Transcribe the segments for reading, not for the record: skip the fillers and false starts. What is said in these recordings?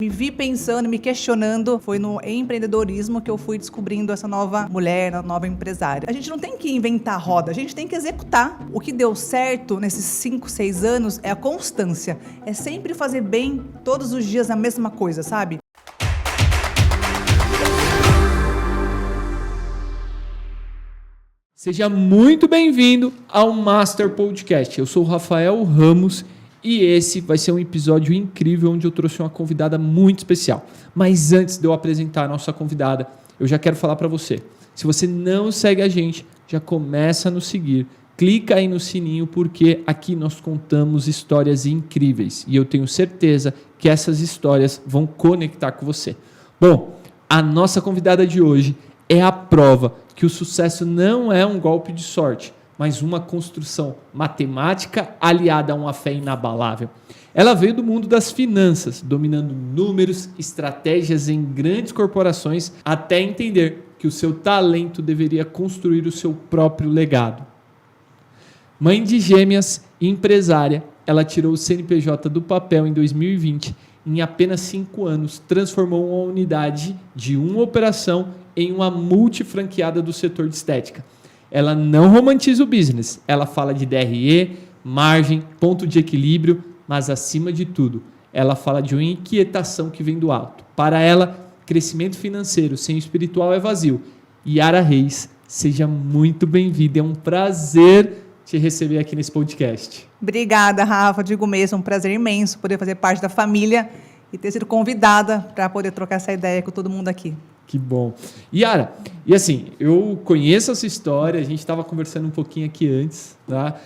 Me vi pensando, me questionando, foi no empreendedorismo que eu fui descobrindo essa nova mulher, nova empresária. A gente não tem que inventar a roda, a gente tem que executar. O que deu certo nesses 5, 6 anos é a constância. É sempre fazer bem todos os dias a mesma coisa, sabe? Seja muito bem-vindo ao Master Podcast. Eu sou o Rafael Ramos e esse vai ser um episódio incrível onde eu trouxe uma convidada muito especial. Mas antes de eu apresentar a nossa convidada, eu já quero falar para você. Se você não segue a gente, já começa a nos seguir. Clica aí no sininho porque aqui nós contamos histórias incríveis e eu tenho certeza que essas histórias vão conectar com você. Bom, a nossa convidada de hoje é a prova que o sucesso não é um golpe de sorte, mas uma construção matemática aliada a uma fé inabalável. Ela veio do mundo das finanças, dominando números, estratégias em grandes corporações, até entender que o seu talento deveria construir o seu próprio legado. Mãe de gêmeas e empresária, ela tirou o CNPJ do papel em 2020. Em apenas 5 anos, transformou uma unidade de uma operação em uma multifranqueada do setor de estética. Ela não romantiza o business, ela fala de DRE, margem, ponto de equilíbrio, mas acima de tudo, ela fala de uma inquietação que vem do alto. Para ela, crescimento financeiro sem o espiritual é vazio. Yara Reis, seja muito bem-vinda, é um prazer te receber aqui nesse podcast. Obrigada, Rafa, digo mesmo, um prazer imenso poder fazer parte da família e ter sido convidada para poder trocar essa ideia com todo mundo aqui. Que bom. Yara, e assim, eu conheço essa história, a gente estava conversando um pouquinho aqui antes, tá?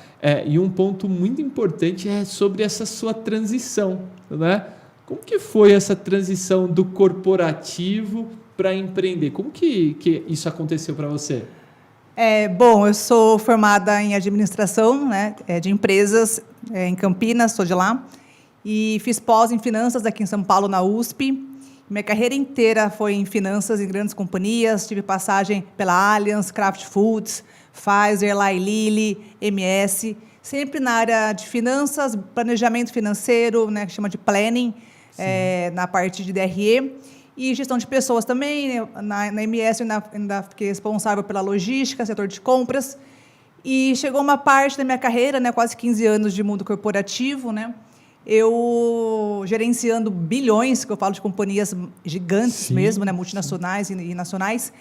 E um ponto muito importante é sobre essa sua transição, né? Como que foi essa transição do corporativo para empreender? Como que isso aconteceu para você? Bom, eu sou formada em administração, né, de empresas em Campinas, sou de lá, e fiz pós em finanças aqui em São Paulo, na USP. Minha carreira inteira foi em finanças em grandes companhias, tive passagem pela Allianz, Kraft Foods, Pfizer, Eli Lilly, MS, sempre na área de finanças, planejamento financeiro, né, que chama de planning, na parte de DRE, e gestão de pessoas também. Na MS eu ainda fiquei responsável pela logística, setor de compras, e chegou uma parte da minha carreira, né, quase 15 anos de mundo corporativo, né, eu gerenciando bilhões, que eu falo de companhias gigantes mesmo, né, multinacionais e nacionais,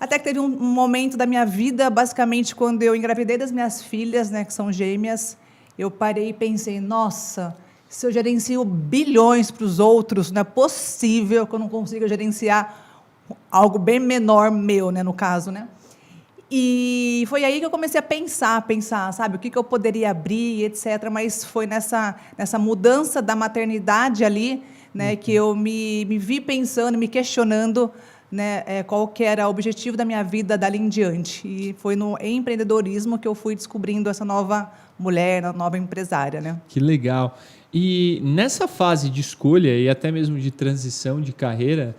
até que teve um momento da minha vida, basicamente, quando eu engravidei das minhas filhas, né, que são gêmeas, eu parei e pensei, nossa, se eu gerencio bilhões para os outros, não é possível que eu não consiga gerenciar algo bem menor meu, né, no caso, né? E foi aí que eu comecei a pensar, sabe, o que eu poderia abrir, etc. Mas foi nessa mudança da maternidade ali, né, que eu me vi pensando, me questionando, né, qual que era o objetivo da minha vida dali em diante. E foi no empreendedorismo que eu fui descobrindo essa nova mulher, nova empresária, né? Que legal. E nessa fase de escolha e até mesmo de transição de carreira,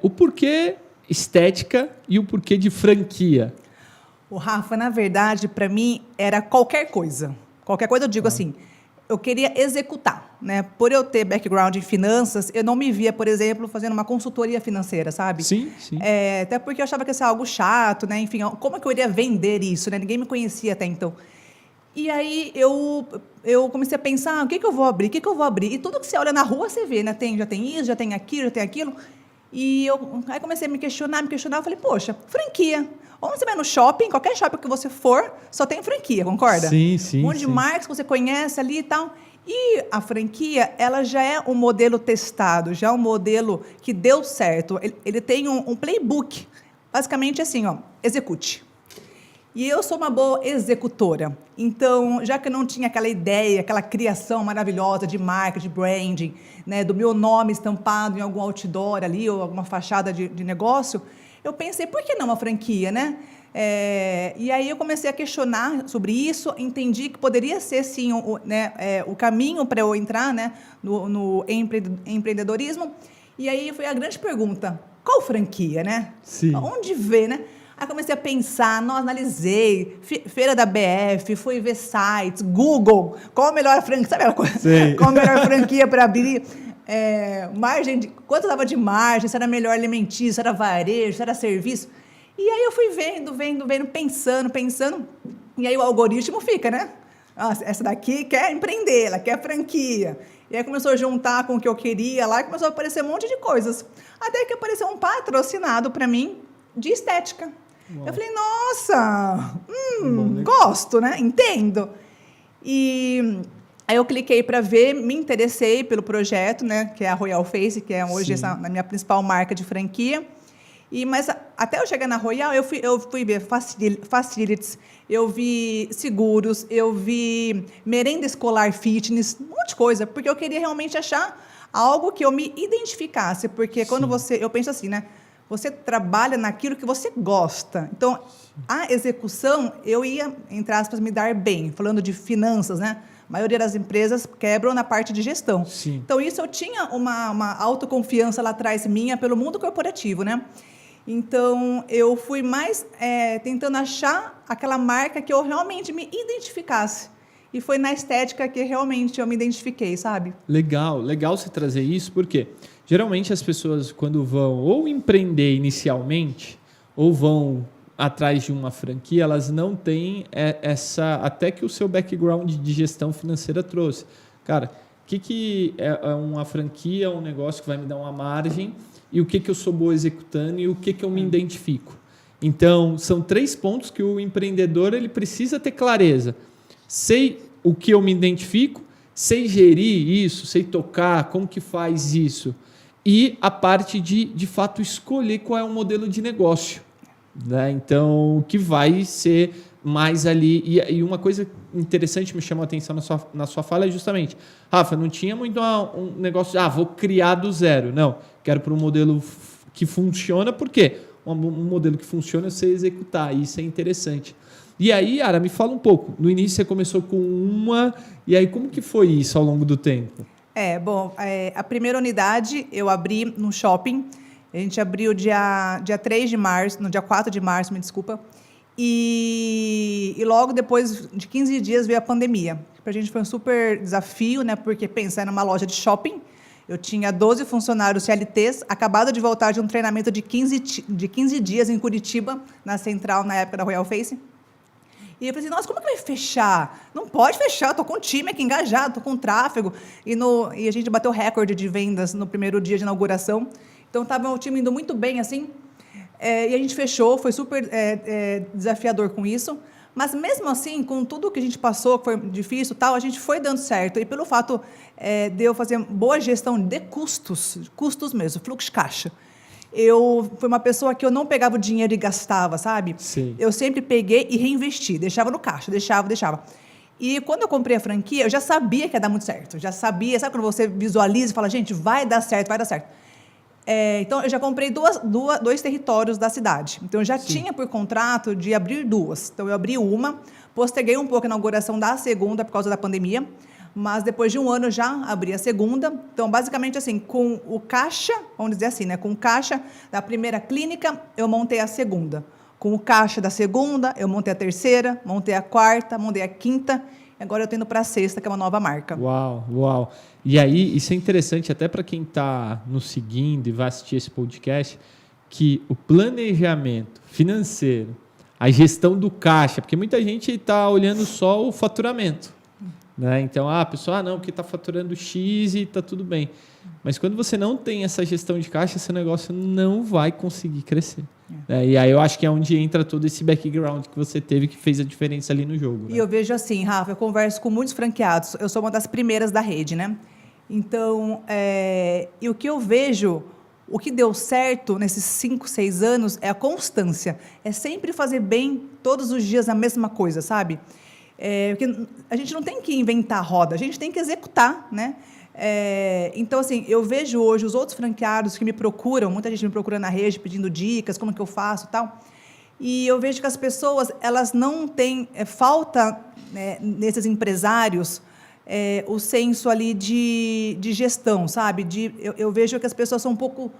o porquê estética e o porquê de franquia? O Rafa, na verdade, para mim, era qualquer coisa. Qualquer coisa, eu digo assim, eu queria executar, né? Por eu ter background em finanças, eu não me via, por exemplo, fazendo uma consultoria financeira, sabe? Sim. Até porque eu achava que ia ser algo chato, né? Enfim, como é que eu iria vender isso, né? Ninguém me conhecia até então. E aí eu comecei a pensar, o que eu vou abrir? E tudo que você olha na rua, você vê, né? Já tem isso, já tem aquilo. E aí comecei a me questionar, eu falei, poxa, franquia. Onde você vai no shopping, qualquer shopping que você for, só tem franquia, concorda? Sim. Um monte de marcas que você conhece ali e tal. E a franquia, ela já é um modelo testado, já é um modelo que deu certo. Ele tem um playbook. Basicamente assim, execute. E eu sou uma boa executora. Então, já que eu não tinha aquela ideia, aquela criação maravilhosa de marca, de branding, né, do meu nome estampado em algum outdoor ali, ou alguma fachada de negócio, eu pensei, por que não uma franquia, né? E aí eu comecei a questionar sobre isso, entendi que poderia ser, sim, o caminho para eu entrar, né, no empreendedorismo. E aí foi a grande pergunta, qual franquia, né? Sim. Onde ver, né? Aí comecei a pensar, analisei, feira da BF, fui ver sites, Google, qual a melhor franquia, sabe aquela coisa? Qual a melhor franquia para abrir? quanto dava de margem, se era melhor alimentício, se era varejo, se era serviço. E aí eu fui vendo, pensando. E aí o algoritmo fica, né? Essa daqui quer empreender, ela quer franquia. E aí começou a juntar com o que eu queria lá e começou a aparecer um monte de coisas. Até que apareceu um patrocinado para mim de estética. Uau. Eu falei, nossa, gosto, né? Entendo. E aí eu cliquei para ver, me interessei pelo projeto, né? Que é a Royal Face, que é hoje a minha principal marca de franquia. Mas até eu chegar na Royal, eu fui ver facilities, eu vi seguros, eu vi merenda escolar fitness, um monte de coisa, porque eu queria realmente achar algo que eu me identificasse, porque quando eu penso assim, né? Você trabalha naquilo que você gosta. Então, a execução, eu ia, entre aspas, me dar bem. Falando de finanças, né? A maioria das empresas quebram na parte de gestão. Sim. Então, isso eu tinha uma autoconfiança lá atrás minha pelo mundo corporativo, né? Então, eu fui mais tentando achar aquela marca que eu realmente me identificasse. E foi na estética que realmente eu me identifiquei, sabe? Legal você trazer isso, porque geralmente as pessoas, quando vão ou empreender inicialmente, ou vão atrás de uma franquia, elas não têm até que o seu background de gestão financeira trouxe. Cara, o que é uma franquia, um negócio que vai me dar uma margem, e o que eu sou bom executando e o que eu me identifico. Então, são 3 pontos que o empreendedor ele precisa ter clareza. Sei o que eu me identifico, sei gerir isso, sei tocar, como que faz isso. E a parte de fato, escolher qual é o modelo de negócio. Né? Então, o que vai ser mais ali. E uma coisa interessante me chamou a atenção na sua fala é justamente, Rafa, não tinha muito um negócio de, vou criar do zero. Não, quero para um modelo que funciona, por quê? Um modelo que funciona eu sei executar, isso é interessante. E aí, Yara, me fala um pouco. No início você começou com uma, e aí como que foi isso ao longo do tempo? A primeira unidade eu abri no shopping, a gente abriu dia 3 de março, no dia 4 de março, me desculpa, e logo depois de 15 dias veio a pandemia. Para a gente foi um super desafio, né? Porque pensa, era uma loja de shopping, eu tinha 12 funcionários CLTs, acabado de voltar de um treinamento de 15 dias em Curitiba, na central, na época da Royal Face. E eu falei assim, nossa, como é que vai fechar? Não pode fechar, estou com um time aqui engajado, estou com tráfego. E a gente bateu recorde de vendas no primeiro dia de inauguração. Então, estava o time indo muito bem, assim. E a gente fechou, foi super desafiador com isso. Mas, mesmo assim, com tudo que a gente passou, que foi difícil, tal, a gente foi dando certo. E pelo fato de eu fazer boa gestão de custos mesmo, fluxo de caixa, eu fui uma pessoa que eu não pegava o dinheiro e gastava, sabe? Sim. Eu sempre peguei e reinvesti, deixava no caixa, deixava. E quando eu comprei a franquia, eu já sabia que ia dar muito certo. Já sabia, sabe quando você visualiza e fala, gente, vai dar certo, vai dar certo. Então, eu já comprei dois territórios da cidade. Então, eu já tinha por contrato de abrir 2. Então, eu abri uma, posterguei um pouco a inauguração da segunda por causa da pandemia, mas depois de um ano eu já abri a segunda. Então, basicamente, assim, com o caixa, vamos dizer assim, né? Com o caixa da primeira clínica, eu montei a segunda. Com o caixa da segunda, eu montei a terceira, montei a quarta, montei a quinta. Agora eu estou indo para a sexta, que é uma nova marca. Uau. E aí, isso é interessante até para quem está nos seguindo e vai assistir esse podcast, que o planejamento financeiro, a gestão do caixa, porque muita gente está olhando só o faturamento. Né? Então, a pessoa, não, porque está faturando X e está tudo bem. Mas quando você não tem essa gestão de caixa, seu negócio não vai conseguir crescer. E aí eu acho que é onde entra todo esse background que você teve, que fez a diferença ali no jogo. E eu vejo assim, Rafa, eu converso com muitos franqueados, eu sou uma das primeiras da rede, né? Então, e o que eu vejo, o que deu certo nesses 5, 6 anos é a constância. É sempre fazer bem todos os dias a mesma coisa, sabe? Porque a gente não tem que inventar a roda, a gente tem que executar, né? Então, assim, eu vejo hoje os outros franqueados que me procuram, muita gente me procura na rede pedindo dicas, como que eu faço e tal, e eu vejo que as pessoas, elas não têm falta, né, nesses empresários, o senso ali de gestão, sabe? Eu vejo que as pessoas são um pouco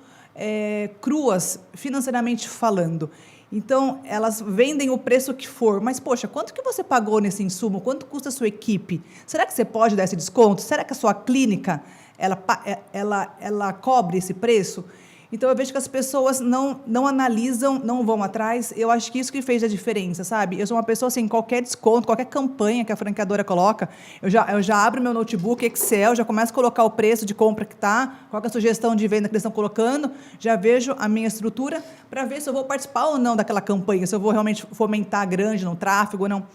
cruas, financeiramente falando. Então, elas vendem o preço que for, mas, poxa, quanto que você pagou nesse insumo? Quanto custa a sua equipe? Será que você pode dar esse desconto? Será que a sua clínica, ela cobre esse preço? Então, eu vejo que as pessoas não analisam, não vão atrás. Eu acho que isso que fez a diferença, sabe? Eu sou uma pessoa, assim, qualquer desconto, qualquer campanha que a franqueadora coloca, eu já abro meu notebook, Excel, já começo a colocar o preço de compra que está, qual que é a sugestão de venda que eles estão colocando, já vejo a minha estrutura para ver se eu vou participar ou não daquela campanha, se eu vou realmente fomentar grande no tráfego ou não.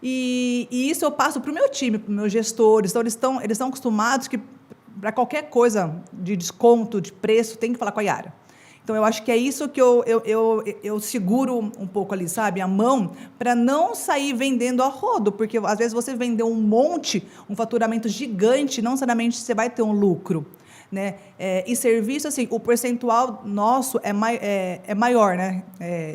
E isso eu passo para o meu time, para os meus gestores. Então, eles estão acostumados que para qualquer coisa de desconto, de preço, tem que falar com a Yara. Então, eu acho que é isso que eu seguro um pouco ali, sabe? A mão, para não sair vendendo a rodo, porque às vezes você vendeu um monte, um faturamento gigante, não necessariamente você vai ter um lucro, né? E serviço, assim, o percentual nosso é maior, né?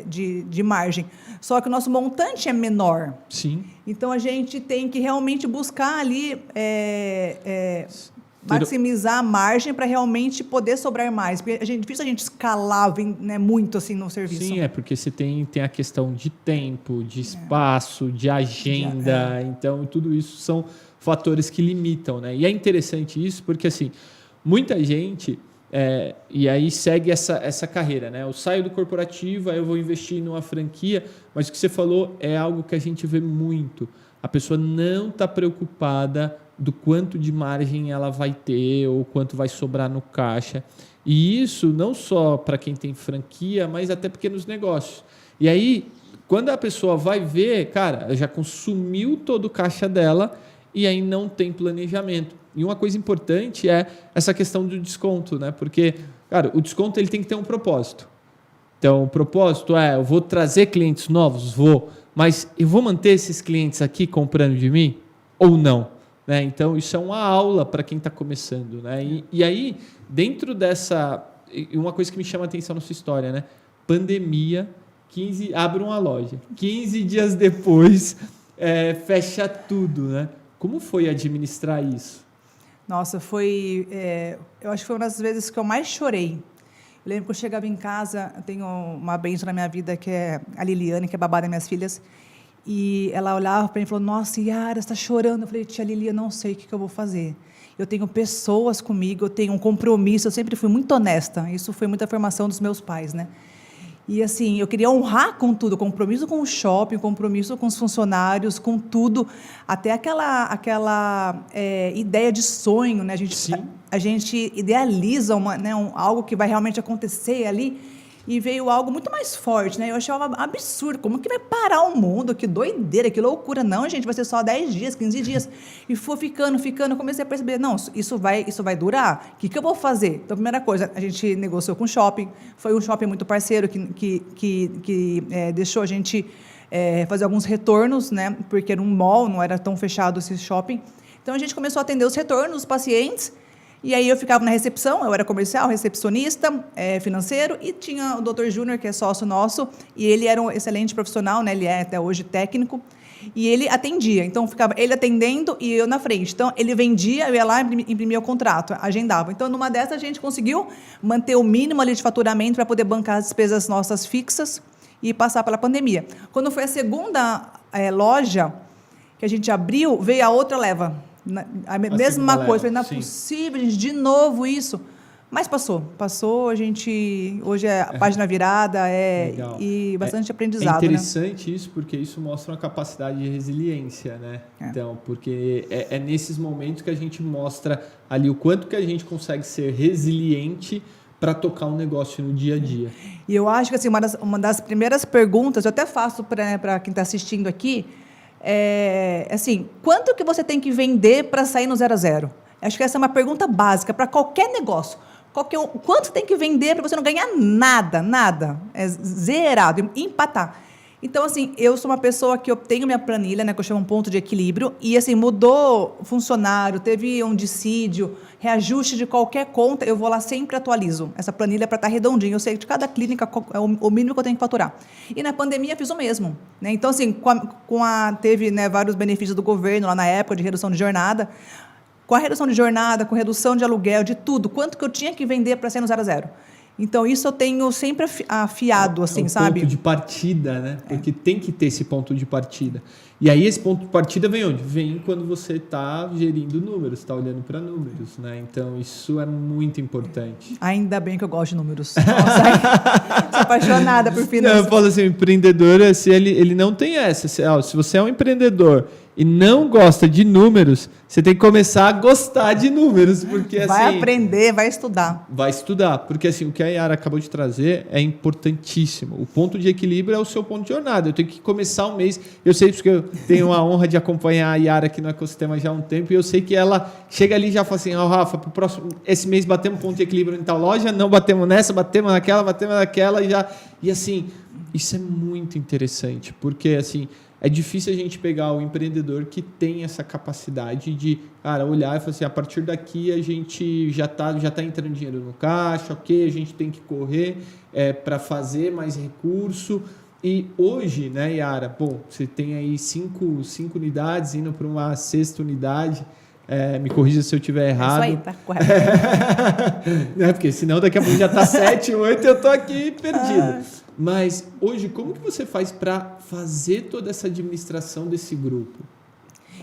De margem. Só que o nosso montante é menor. Sim. Então, a gente tem que realmente buscar ali maximizar a margem para realmente poder sobrar mais. Porque é difícil a gente escalar, né, muito assim no serviço. Sim, porque você tem a questão de tempo, de espaço, de agenda. Então, tudo isso são fatores que limitam, né? E é interessante isso porque, assim, muita gente... e aí segue essa carreira, né? Eu saio do corporativo, aí eu vou investir numa franquia, mas o que você falou é algo que a gente vê muito. A pessoa não está preocupada do quanto de margem ela vai ter ou quanto vai sobrar no caixa. E isso não só para quem tem franquia, mas até pequenos negócios. E aí, quando a pessoa vai ver, cara, já consumiu todo o caixa dela e aí não tem planejamento. E uma coisa importante é essa questão do desconto, né? Porque, cara, o desconto ele tem que ter um propósito. Então, o propósito eu vou trazer clientes novos? Vou. Mas eu vou manter esses clientes aqui comprando de mim? Ou não? Né? Então, isso é uma aula para quem está começando. Né? E aí, dentro dessa... Uma coisa que me chama a atenção na sua história, né? Pandemia, abre uma loja. 15 dias depois, fecha tudo. Né? Como foi administrar isso? Nossa, eu acho que foi uma das vezes que eu mais chorei. Eu lembro que eu chegava em casa, eu tenho uma bênção na minha vida, que é a Liliane, que é babá das minhas filhas, e ela olhava para mim e falou, nossa, Yara, você está chorando. Eu falei, tia Lili, eu não sei o que eu vou fazer. Eu tenho pessoas comigo, eu tenho um compromisso, eu sempre fui muito honesta. Isso foi muita formação dos meus pais, né? E, assim, eu queria honrar com tudo, compromisso com o shopping, compromisso com os funcionários, com tudo, até aquela ideia de sonho, né? A gente idealiza algo que vai realmente acontecer ali, e veio algo muito mais forte, né? Eu achava absurdo, como que vai parar o mundo? Que doideira, que loucura. Não, gente, vai ser só 10 dias, 15 dias. E foi ficando, comecei a perceber, não, isso vai durar. O que eu vou fazer? Então, a primeira coisa, a gente negociou com o shopping, foi um shopping muito parceiro que deixou a gente fazer alguns retornos, né? Porque era um mall, não era tão fechado esse shopping. Então, a gente começou a atender os retornos dos pacientes. E aí eu ficava na recepção, eu era comercial, recepcionista, financeiro, e tinha o Dr. Júnior, que é sócio nosso, e ele era um excelente profissional, né? Ele é até hoje técnico, e ele atendia. Então, ficava ele atendendo e eu na frente. Então, ele vendia, eu ia lá, imprimia o contrato, agendava. Então, numa dessas, a gente conseguiu manter o mínimo ali de faturamento para poder bancar as despesas nossas fixas e passar pela pandemia. Quando foi a segunda loja que a gente abriu, veio a outra leva. A mesma coisa, falei, não é possível, gente, de novo isso. Mas passou, a gente, hoje é a página virada, e bastante aprendizado. É interessante, né? Isso, porque isso mostra uma capacidade de resiliência, né? Então, porque é nesses momentos que a gente mostra ali o quanto que a gente consegue ser resiliente para tocar um negócio no dia a dia. E eu acho que assim, uma das primeiras perguntas, eu até faço para quem está assistindo aqui, assim, quanto que você tem que vender para sair no 0 a 0? Acho que essa é uma pergunta básica para qualquer negócio. Quanto você tem que vender para você não ganhar nada? É zerado, empatar. Então, assim, eu sou uma pessoa que eu tenho minha planilha, né, que eu chamo um ponto de equilíbrio, e, assim, mudou funcionário, teve um dissídio, reajuste de qualquer conta, eu vou lá sempre atualizo essa planilha para estar redondinha. Eu sei de cada clínica é o mínimo que eu tenho que faturar. E na pandemia fiz o mesmo, né? Então, assim, teve, né, vários benefícios do governo lá na época de redução de jornada. Com a redução de jornada, com redução de aluguel, de tudo, quanto que eu tinha que vender para ser no 0 a 0. Então, isso eu tenho sempre afiado, assim, sabe? Ponto de partida, né? Porque tem que ter esse ponto de partida. E aí, esse ponto de partida vem onde? Vem quando você está gerindo números, está olhando para números, né? Então, isso é muito importante. Ainda bem que eu gosto de números. Nossa, sou apaixonada por finanças. Não, eu falo assim, o empreendedor, assim, ele não tem essa. Se você é um empreendedor e não gosta de números, você tem que começar a gostar de números, porque assim... Vai aprender, vai estudar. Vai estudar, porque assim, o que a Yara acabou de trazer é importantíssimo. O ponto de equilíbrio é o seu ponto de jornada. Eu tenho que começar o mês, eu sei porque eu tenho a honra de acompanhar a Yara aqui no ecossistema já há um tempo, e eu sei que ela chega ali e já fala assim, Rafa, pro próximo, esse mês batemos ponto de equilíbrio em tal loja, não batemos nessa, batemos naquela, e assim, isso é muito interessante, porque assim... É difícil a gente pegar o empreendedor que tem essa capacidade de, cara, olhar e falar assim, a partir daqui a gente já tá entrando dinheiro no caixa, ok, a gente tem que correr para fazer mais recurso. E hoje, né, Yara, bom, você tem aí cinco unidades indo para uma 6ª unidade. Me corrija se eu estiver errado. Isso aí, tá correto. Porque senão daqui a pouco já tá 7, 8 e eu tô aqui perdido. Mas hoje, como que você faz para fazer toda essa administração desse grupo?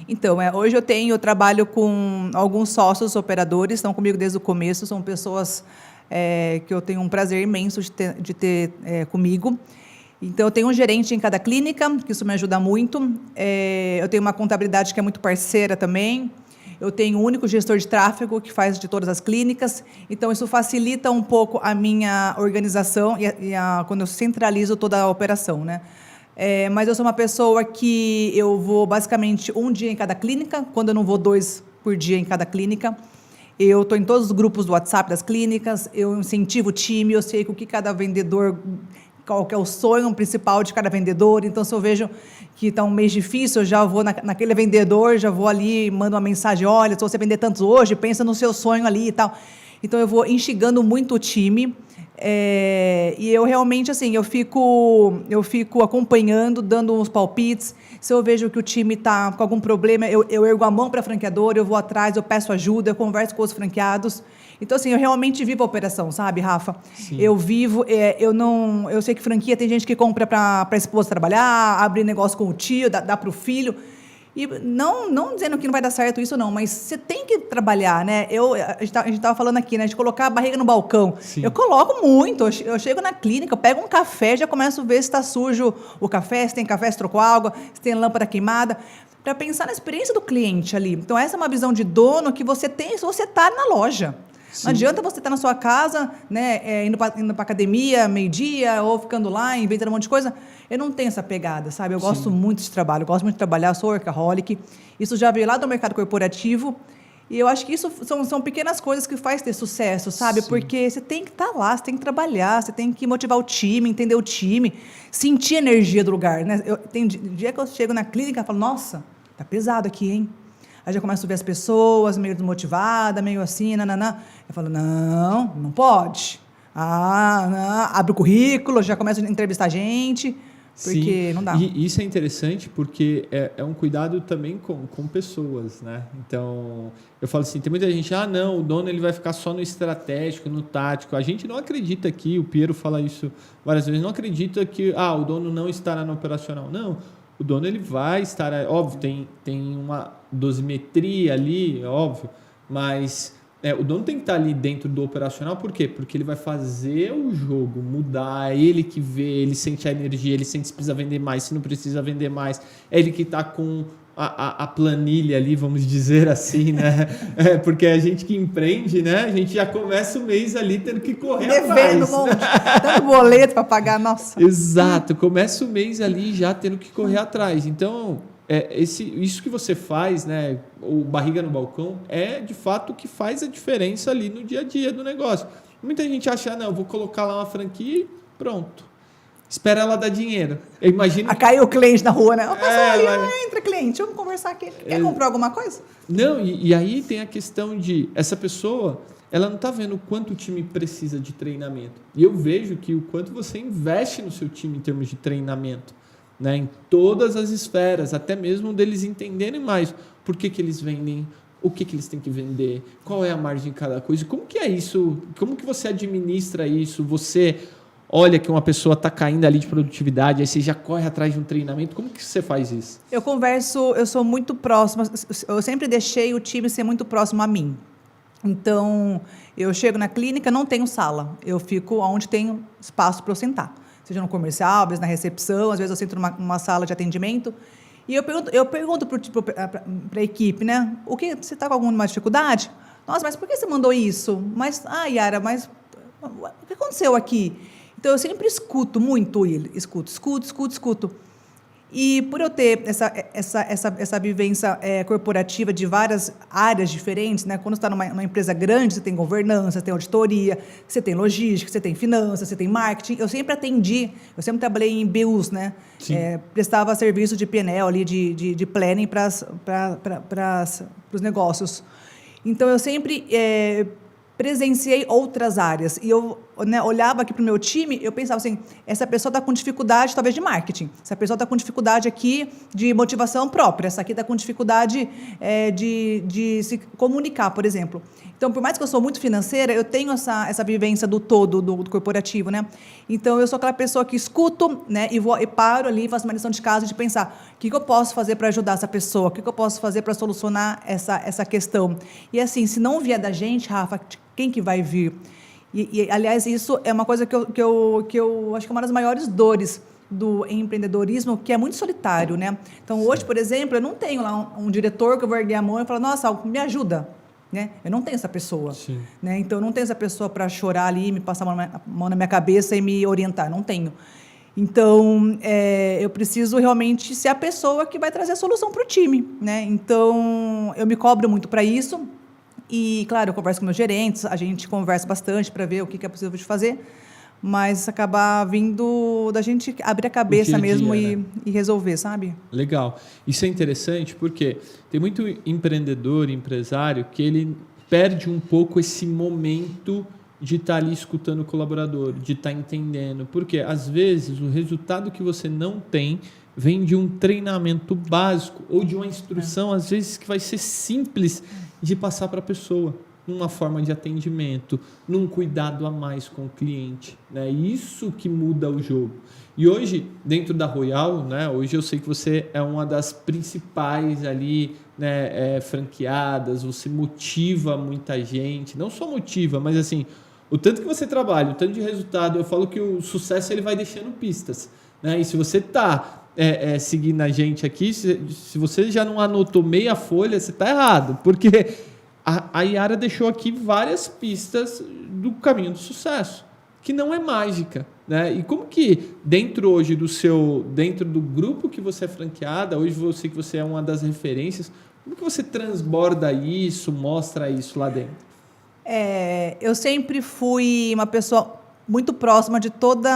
Então, hoje eu trabalho com alguns sócios operadores, estão comigo desde o começo, são pessoas que eu tenho um prazer imenso de ter comigo. Então, eu tenho um gerente em cada clínica, que isso me ajuda muito. Eu tenho uma contabilidade que é muito parceira também. Eu tenho um único gestor de tráfego que faz de todas as clínicas. Então, isso facilita um pouco a minha organização quando eu centralizo toda a operação, né? Mas eu sou uma pessoa que eu vou basicamente um dia em cada clínica, quando eu não vou 2 por dia em cada clínica. Eu estou em todos os grupos do WhatsApp das clínicas, eu incentivo o time, eu sei o que cada vendedor... qual que é o sonho principal de cada vendedor. Então, se eu vejo que está um mês difícil, eu já vou naquele vendedor, já vou ali, mando uma mensagem, olha, se você vender tantos hoje, pensa no seu sonho ali e tal. Então, eu vou instigando muito o time. E eu realmente, assim, eu fico acompanhando, dando uns palpites. Se eu vejo que o time está com algum problema, eu ergo a mão para a franqueadora, eu vou atrás, eu peço ajuda, eu converso com os franqueados. Então, assim, eu realmente vivo a operação, sabe, Rafa? Sim. Eu vivo, eu sei que franquia tem gente que compra para a esposa trabalhar, abre negócio com o tio, dá para o filho. E não dizendo que não vai dar certo isso, não, mas você tem que trabalhar, né? A gente estava falando aqui, né? De colocar a barriga no balcão. Sim. Eu coloco muito. Eu chego na clínica, eu pego um café, já começo a ver se está sujo o café, se tem café, se trocou água, se tem lâmpada queimada, para pensar na experiência do cliente ali. Então, essa é uma visão de dono que você tem se você está na loja. Sim. Não adianta você estar na sua casa, né, indo para academia, meio-dia, ou ficando lá, inventando um monte de coisa. Eu não tenho essa pegada, sabe? Eu gosto muito de trabalho, eu gosto muito de trabalhar, eu sou workaholic. Isso já veio lá do mercado corporativo. E eu acho que isso são pequenas coisas que faz ter sucesso, sabe? Sim. Porque você tem que estar lá, você tem que trabalhar, você tem que motivar o time, entender o time, sentir a energia do lugar, né? Tem dia que eu chego na clínica e falo, nossa, tá pesado aqui, hein? Aí já começo a ver as pessoas meio desmotivadas, meio assim, nananã. Eu falo, não pode. Não. Abre o currículo, já começo a entrevistar gente, porque Sim. não dá. E isso é interessante porque é um cuidado também com pessoas, né? Então, eu falo assim, tem muita gente, não, o dono ele vai ficar só no estratégico, no tático. A gente não acredita aqui, o Piero fala isso várias vezes, não acredita que o dono não estará no operacional. Não, o dono ele vai estar, óbvio, tem uma dosimetria ali, óbvio, mas o dono tem que estar ali dentro do operacional, por quê? Porque ele vai fazer o jogo mudar, é ele que vê, ele sente a energia, ele sente se precisa vender mais, se não precisa vender mais, é ele que está com a planilha ali, vamos dizer assim, né? Porque a gente que empreende, né? A gente já começa o mês ali tendo que correr devendo atrás. Um monte, dando boleto para pagar, nossa. Exato, começa o mês ali já tendo que correr atrás. Então, isso que você faz, né? O barriga no balcão, é de fato o que faz a diferença ali no dia a dia do negócio. Muita gente acha, não, eu vou colocar lá uma franquia e pronto. espera ela dar dinheiro. Eu imagino... Caiu o cliente na rua, né? Passou ali, mas... entra cliente, vamos conversar aqui. Quer comprar alguma coisa? Não, e aí tem a questão de... Essa pessoa, ela não está vendo o quanto o time precisa de treinamento. E eu vejo que o quanto você investe no seu time em termos de treinamento, né? Em todas as esferas, até mesmo deles entenderem mais por que eles vendem, o que eles têm que vender, qual é a margem de cada coisa. Como que é isso? Como que você administra isso? Você... Olha que uma pessoa está caindo ali de produtividade, aí você já corre atrás de um treinamento. Como que você faz isso? Eu sou muito próxima, eu sempre deixei o time ser muito próximo a mim. Então, eu chego na clínica, não tenho sala, eu fico onde tem espaço para eu sentar. Seja no comercial, às vezes na recepção, às vezes eu sento numa sala de atendimento. E eu pergunto para a equipe, né? O que, você está com alguma dificuldade? Nossa, mas por que você mandou isso? Mas, Yara, mas o que aconteceu aqui? Então, eu sempre escuto muito ele. Escuto. E por eu ter essa vivência corporativa de várias áreas diferentes, né? Quando você está numa empresa grande, você tem governança, você tem auditoria, você tem logística, você tem finanças, você tem marketing. Eu sempre trabalhei em BUs, né? Prestava serviço de PNL, ali, de planning para os negócios. Então, eu sempre... presenciei outras áreas e eu, né, olhava aqui para o meu time, eu pensava assim, essa pessoa está com dificuldade talvez de marketing, essa pessoa está com dificuldade aqui de motivação própria, essa aqui está com dificuldade de se comunicar, por exemplo. Então, por mais que eu sou muito financeira, eu tenho essa vivência do todo, do corporativo, né? Então, eu sou aquela pessoa que escuto, né, e paro ali, faço uma lição de casa de pensar, o que eu posso fazer para ajudar essa pessoa? O que eu posso fazer para solucionar essa questão? E assim, se não vier da gente, Rafa, quem que vai vir? Aliás, isso é uma coisa que eu acho que é uma das maiores dores do empreendedorismo, que é muito solitário, né? Então, hoje, por exemplo, eu não tenho lá um diretor que eu vou erguer a mão e falar, nossa, me ajuda. Né? Eu não tenho essa pessoa. Né? Então, eu não tenho essa pessoa para chorar ali, me passar a mão na minha cabeça e me orientar. Não tenho. Então, eu preciso realmente ser a pessoa que vai trazer a solução para o time. Né? Então, eu me cobro muito para isso. E, claro, eu converso com meus gerentes, a gente conversa bastante para ver o que é possível de fazer, mas acabar vindo da gente abrir a cabeça mesmo e resolver, sabe? Legal. Isso é interessante porque tem muito empreendedor, empresário, que ele perde um pouco esse momento de estar ali escutando o colaborador, de estar entendendo. Porque, às vezes, o resultado que você não tem vem de um treinamento básico ou de uma instrução, às vezes, que vai ser simples de passar para a pessoa, numa forma de atendimento, num cuidado a mais com o cliente. Né? Isso que muda o jogo. E hoje, dentro da Royal, né, hoje eu sei que você é uma das principais ali, né, franqueadas, você motiva muita gente, não só motiva, mas assim, o tanto que você trabalha, o tanto de resultado, eu falo que o sucesso ele vai deixando pistas. Né? E se você está seguindo a gente aqui, se você já não anotou meia folha, você está errado, porque a Yara deixou aqui várias pistas do caminho do sucesso, que não é mágica. Né? E como que dentro do grupo que você é franqueada, hoje eu sei que você é uma das referências, como que você transborda isso, mostra isso lá dentro? Eu sempre fui uma pessoa muito próxima de toda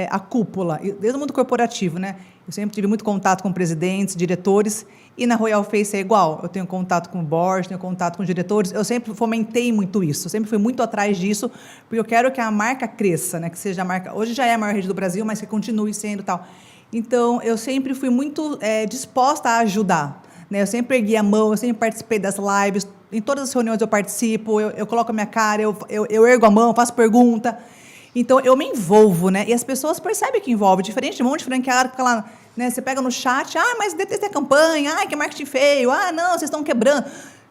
a cúpula, desde o mundo corporativo, né? Eu sempre tive muito contato com presidentes, diretores, e na Royal Face é igual. Eu tenho contato com o board, tenho contato com diretores. Eu sempre fomentei muito isso, eu sempre fui muito atrás disso, porque eu quero que a marca cresça, né? Que seja a marca... Hoje já é a maior rede do Brasil, mas que continue sendo tal. Então, eu sempre fui muito disposta a ajudar. Né? Eu sempre ergui a mão, eu sempre participei das lives, em todas as reuniões eu participo, eu coloco a minha cara, eu ergo a mão, faço pergunta. Então, eu me envolvo, né? E as pessoas percebem que envolve. Diferente de um monte de franqueado que fica lá, né? Você pega no chat, mas detestei a campanha, que marketing feio, não, vocês estão quebrando.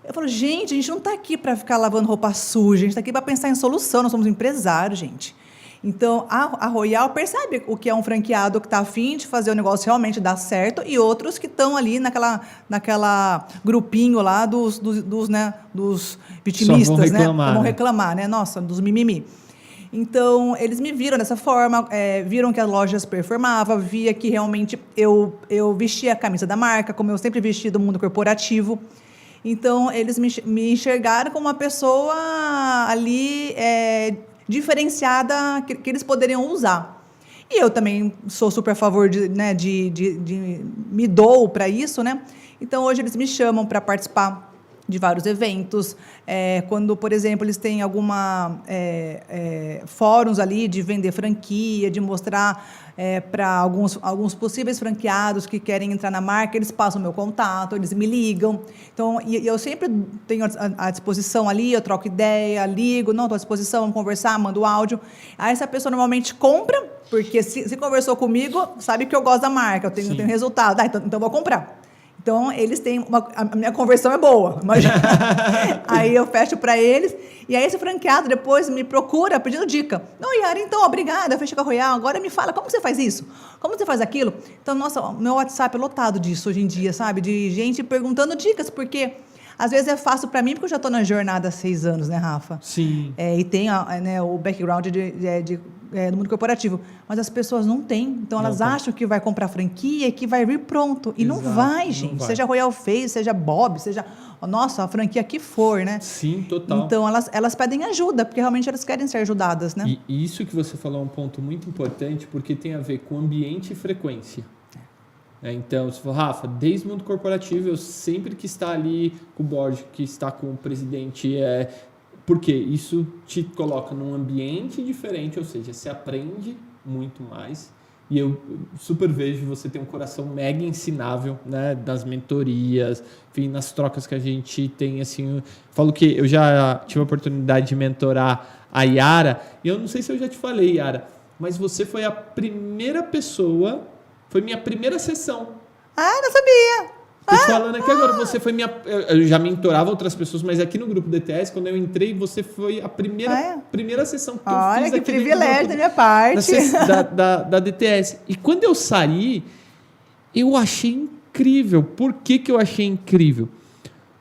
Eu falo, gente, a gente não está aqui para ficar lavando roupa suja, a gente está aqui para pensar em solução, nós somos empresários, gente. Então, a Royal percebe o que é um franqueado que está afim de fazer o negócio realmente dar certo e outros que estão ali naquela grupinho lá dos vitimistas, né? Vão reclamar, né? Nossa, dos mimimi. Então, eles me viram dessa forma, viram que as lojas performavam, via que realmente eu vestia a camisa da marca, como eu sempre vesti do mundo corporativo. Então, eles me enxergaram como uma pessoa ali diferenciada que eles poderiam usar. E eu também sou super a favor né, me dou para isso, né? Então, hoje eles me chamam para participar de vários eventos. Quando, por exemplo, eles têm fóruns ali de vender franquia, de mostrar para alguns possíveis franqueados que querem entrar na marca, eles passam o meu contato, eles me ligam. Então, e eu sempre tenho à disposição ali, eu troco ideia, ligo, não, estou à disposição, vamos conversar, mando áudio. Aí essa pessoa normalmente compra, porque se conversou comigo, sabe que eu gosto da marca, eu tenho resultado. Então vou comprar. Então, eles têm a minha conversão é boa, mas aí eu fecho para eles, e aí esse franqueado depois me procura pedindo dica. Não, Yara, então, obrigada, eu fechei com a Royal, agora me fala, como você faz isso? Como você faz aquilo? Então, nossa, meu WhatsApp é lotado disso hoje em dia, sabe? De gente perguntando dicas, porque às vezes é fácil para mim, porque eu já estou na jornada há 6 anos, né, Rafa? Sim. E tem né, o background do mundo corporativo, mas as pessoas não têm, então elas acham que vai comprar franquia e que vai vir pronto, e não vai, gente, não vai. Seja Royal Face, seja Bob, seja, nossa, a franquia que for, né? Sim, total. Então elas pedem ajuda, porque realmente elas querem ser ajudadas, né? E isso que você falou é um ponto muito importante, porque tem a ver com ambiente e frequência. Então, você falou, Rafa, desde o mundo corporativo, eu sempre que está ali com o board, que está com o presidente, porque isso te coloca num ambiente diferente, ou seja, você aprende muito mais. E eu super vejo você ter um coração mega ensinável, né, das mentorias, enfim, nas trocas que a gente tem, assim, falo que eu já tive a oportunidade de mentorar a Yara, e eu não sei se eu já te falei, Yara, mas você foi a primeira pessoa, foi minha primeira sessão. Ah, não sabia! Estou falando aqui agora, você foi eu já mentorava outras pessoas, mas aqui no grupo DTS, quando eu entrei, você foi a primeira sessão que eu fiz. Olha, que privilégio da minha parte. Da DTS. E quando eu saí, eu achei incrível. Por que eu achei incrível?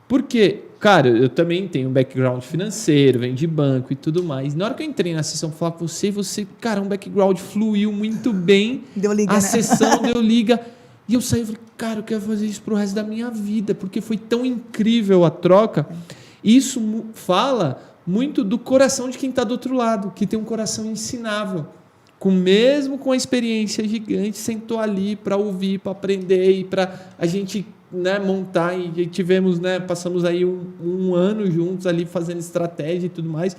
Porque, cara, eu também tenho um background financeiro, venho de banco e tudo mais. Na hora que eu entrei na sessão, falar com você, cara, um background fluiu muito bem. Deu liga, a sessão deu liga. E eu saí e falei, cara, eu quero fazer isso pro resto da minha vida, porque foi tão incrível a troca. Isso fala muito do coração de quem está do outro lado, que tem um coração ensinável. Mesmo com a experiência gigante, sentou ali para ouvir, para aprender e para a gente, né, montar. E tivemos, né, passamos aí um ano juntos ali fazendo estratégia e tudo mais.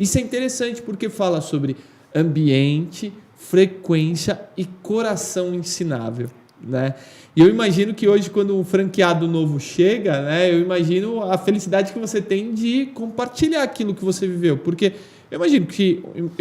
Isso é interessante porque fala sobre ambiente, frequência e coração ensinável. Né? E eu imagino que hoje, quando um franqueado novo chega, né, eu imagino a felicidade que você tem de compartilhar aquilo que você viveu, porque eu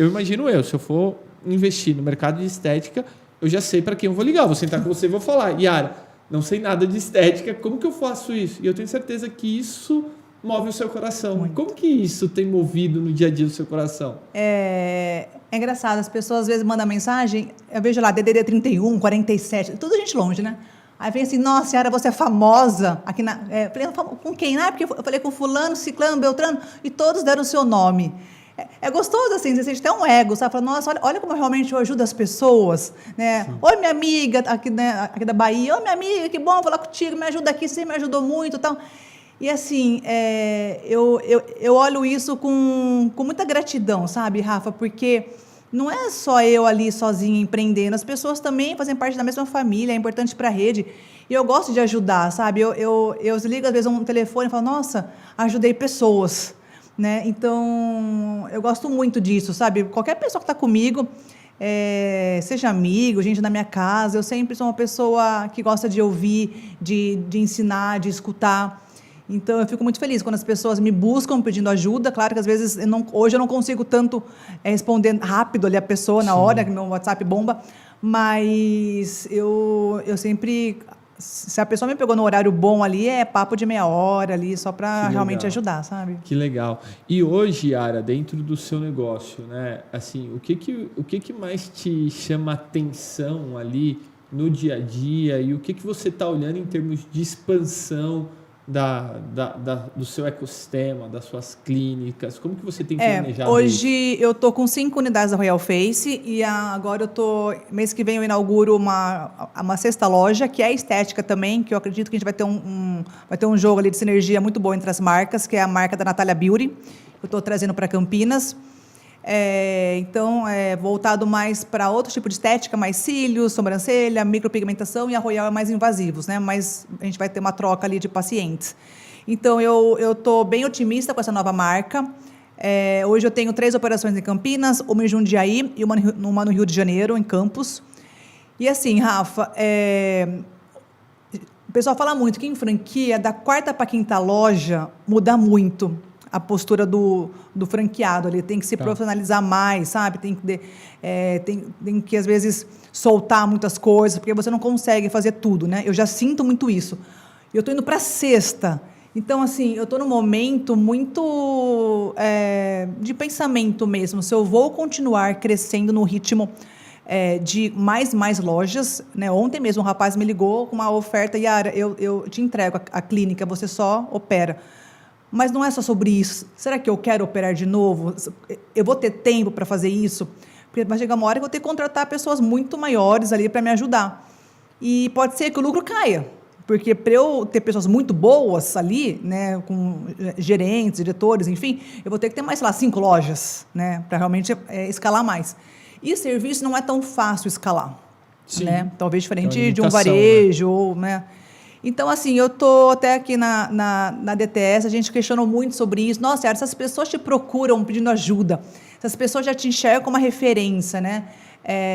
imagino se eu for investir no mercado de estética, eu já sei para quem eu vou ligar, vou sentar com você e vou falar, Yara, não sei nada de estética, como que eu faço isso? E eu tenho certeza que isso move o seu coração. Muito. Como que isso tem movido no dia a dia do seu coração? É engraçado, as pessoas às vezes mandam mensagem, eu vejo lá, DDD 31, 47, tudo gente longe, né? Aí vem assim, nossa, Yara, você é famosa. Aqui falei, com quem? Porque eu falei com fulano, ciclano, beltrano, e todos deram o seu nome. É gostoso, assim, você sente até um ego, sabe? Fala, nossa, olha como eu realmente ajudo as pessoas, né? Sim. Oi, minha amiga aqui, né, aqui da Bahia, oi, minha amiga, que bom falar contigo, me ajuda aqui, você me ajudou muito e tal. E assim, eu olho isso com muita gratidão, sabe, Rafa? Porque não é só eu ali sozinha empreendendo, as pessoas também fazem parte da mesma família, é importante para a rede. E eu gosto de ajudar, sabe? Eu ligo às vezes um telefone e falo, nossa, ajudei pessoas, né? Então, eu gosto muito disso, sabe? Qualquer pessoa que está comigo, seja amigo, gente na minha casa, eu sempre sou uma pessoa que gosta de ouvir, de ensinar, de escutar. Então, eu fico muito feliz quando as pessoas me buscam pedindo ajuda. Claro que, às vezes, hoje eu não consigo tanto responder rápido ali a pessoa na hora, que meu WhatsApp bomba, mas eu sempre... Se a pessoa me pegou no horário bom ali, é papo de meia hora ali, só para realmente ajudar, sabe? Que legal. E hoje, Yara, dentro do seu negócio, né? Assim, o que mais te chama atenção ali no dia a dia e o que você está olhando em termos de expansão do seu ecossistema, das suas clínicas? Como que você tem planejado hoje isso? Eu estou com 5 unidades da Royal Face e agora mês que vem eu inauguro uma 6ª loja, que é estética também, que eu acredito que a gente vai ter um jogo ali de sinergia muito bom entre as marcas, que é a marca da Natália Beauty, que eu estou trazendo para Campinas. Então, voltado mais para outro tipo de estética, mais cílios, sobrancelha, micropigmentação, e a Royal é mais invasivos, né? Mas a gente vai ter uma troca ali de pacientes. Então, eu estou bem otimista com essa nova marca. Hoje eu tenho 3 operações em Campinas, uma em Jundiaí e uma no Rio de Janeiro, em Campos. E assim, Rafa, o pessoal fala muito que em franquia, da 4ª para a 5ª loja, muda muito a postura do franqueado. Ele tem que se profissionalizar mais, sabe? Tem que, às vezes, soltar muitas coisas, porque você não consegue fazer tudo, né? Eu já sinto muito isso. Eu estou indo para a 6ª. Então, assim, eu estou num momento muito de pensamento mesmo. Se eu vou continuar crescendo no ritmo de mais lojas, né? Ontem mesmo um rapaz me ligou com uma oferta: Yara, eu te entrego a clínica, você só opera. Mas não é só sobre isso. Será que eu quero operar de novo? Eu vou ter tempo para fazer isso? Porque vai chegar uma hora que eu vou ter que contratar pessoas muito maiores ali para me ajudar. E pode ser que o lucro caia. Porque para eu ter pessoas muito boas ali, né, com gerentes, diretores, enfim, eu vou ter que ter mais, sei lá, 5 lojas, né, para realmente escalar mais. E serviço não é tão fácil escalar. Sim. Né? Talvez diferente de um varejo, né? Então, assim, eu estou até aqui na DTS, a gente questionou muito sobre isso. Nossa, Yara, essas pessoas te procuram pedindo ajuda, essas pessoas já te enxergam como uma referência, né?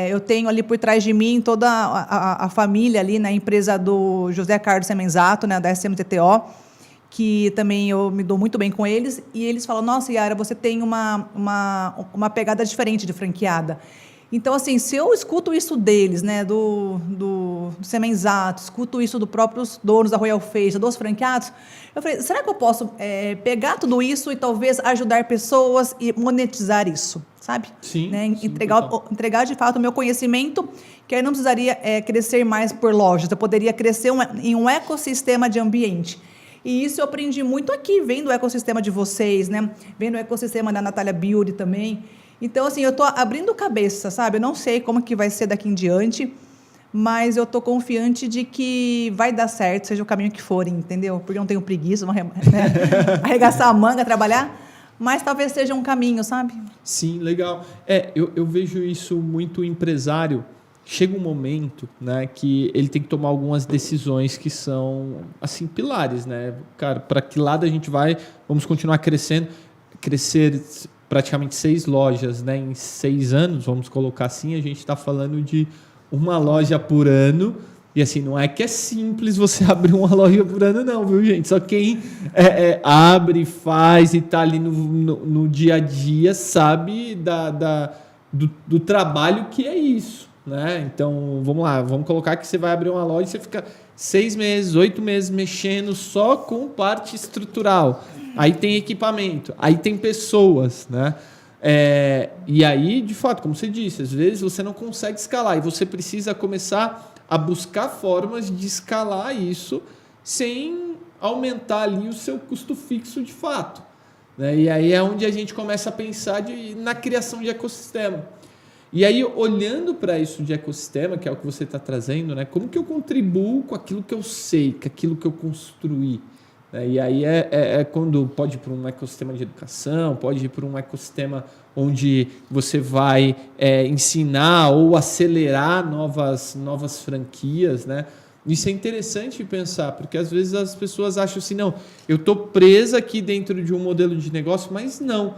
Eu tenho ali por trás de mim toda a família ali na empresa do José Carlos Semenzato, né, da SMTTO, que também eu me dou muito bem com eles, e eles falam: nossa, Yara, você tem uma pegada diferente de franqueada. Então, assim, se eu escuto isso deles, né, do Semenzato, escuto isso dos próprios donos da Royal Face, dos franqueados, eu falei: será que eu posso pegar tudo isso e talvez ajudar pessoas e monetizar isso, sabe? Sim. Né? Entregar de fato o meu conhecimento, que aí não precisaria crescer mais por lojas, eu poderia crescer em um ecossistema de ambiente. E isso eu aprendi muito aqui, vendo o ecossistema de vocês, né? Vendo o ecossistema da Natália Beauty também. Então, assim, eu estou abrindo cabeça, sabe? Eu não sei como que vai ser daqui em diante, mas eu estou confiante de que vai dar certo, seja o caminho que for, entendeu? Porque eu não tenho preguiça, né? Arregaçar a manga, trabalhar, mas talvez seja um caminho, sabe? Sim, legal. Eu vejo isso muito empresário. Chega um momento, né, que ele tem que tomar algumas decisões que são, assim, pilares, né? Cara, para que lado a gente vai? Vamos continuar crescendo. Crescer praticamente 6 lojas, né, em 6 anos, vamos colocar assim, a gente está falando de uma loja por ano. E assim, não é que é simples você abrir uma loja por ano, não, viu, gente? Só quem abre, faz e está ali no dia a dia sabe do trabalho que é isso, né? Então, vamos lá, vamos colocar que você vai abrir uma loja e você fica 6 meses, 8 meses mexendo só com parte estrutural. Aí tem equipamento, aí tem pessoas, né? E aí, de fato, como você disse, às vezes você não consegue escalar e você precisa começar a buscar formas de escalar isso sem aumentar ali o seu custo fixo de fato, né? E aí é onde a gente começa a pensar na criação de ecossistema. E aí, olhando para isso de ecossistema, que é o que você está trazendo, né? Como que eu contribuo com aquilo que eu sei, com aquilo que eu construí? E aí quando pode ir para um ecossistema de educação, pode ir para um ecossistema onde você vai ensinar ou acelerar novas franquias, né? Isso é interessante pensar, porque às vezes as pessoas acham assim: não, eu estou presa aqui dentro de um modelo de negócio, mas não.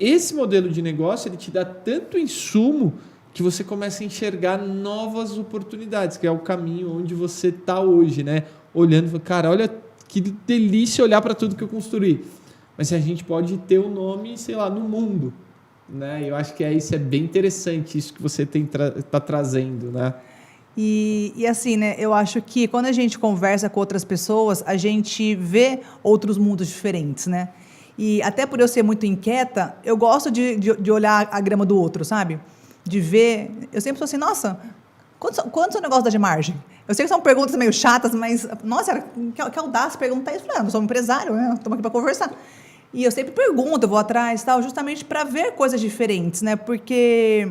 Esse modelo de negócio ele te dá tanto insumo que você começa a enxergar novas oportunidades, que é o caminho onde você está hoje, né? Olhando, cara, olha que delícia olhar para tudo que eu construí. Mas a gente pode ter o nome, sei lá, no mundo, né? Eu acho que isso é bem interessante, isso que você está trazendo, né? E assim, né? Eu acho que quando a gente conversa com outras pessoas, a gente vê outros mundos diferentes, né? E até por eu ser muito inquieta, eu gosto de olhar a grama do outro, sabe? De ver... Eu sempre sou assim: nossa, quanto o negócio dá de margem? Eu sei que são perguntas meio chatas, mas, nossa, que audácia perguntar isso. Eu sou um empresário, né? Estamos aqui para conversar. E eu sempre pergunto, eu vou atrás, tal, justamente para ver coisas diferentes, né? Porque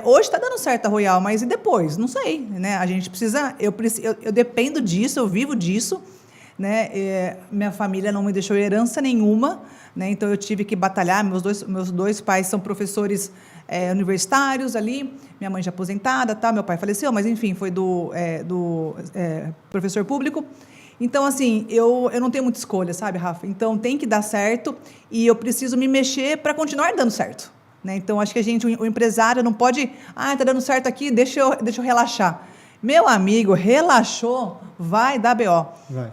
hoje está dando certo a Royal, mas e depois? Não sei, né? A gente precisa... Eu dependo disso, eu vivo disso. né? Minha família não me deixou herança nenhuma, né? Então eu tive que batalhar. Meus dois pais são professores universitários ali, minha mãe já aposentada, tá? Meu pai faleceu, mas enfim, foi do professor público. Então, assim, eu não tenho muita escolha, sabe, Rafa? Então tem que dar certo e eu preciso me mexer para continuar dando certo, né? Então acho que o empresário não pode, tá dando certo aqui, deixa eu relaxar. Meu amigo, relaxou, vai dar BO. Vai.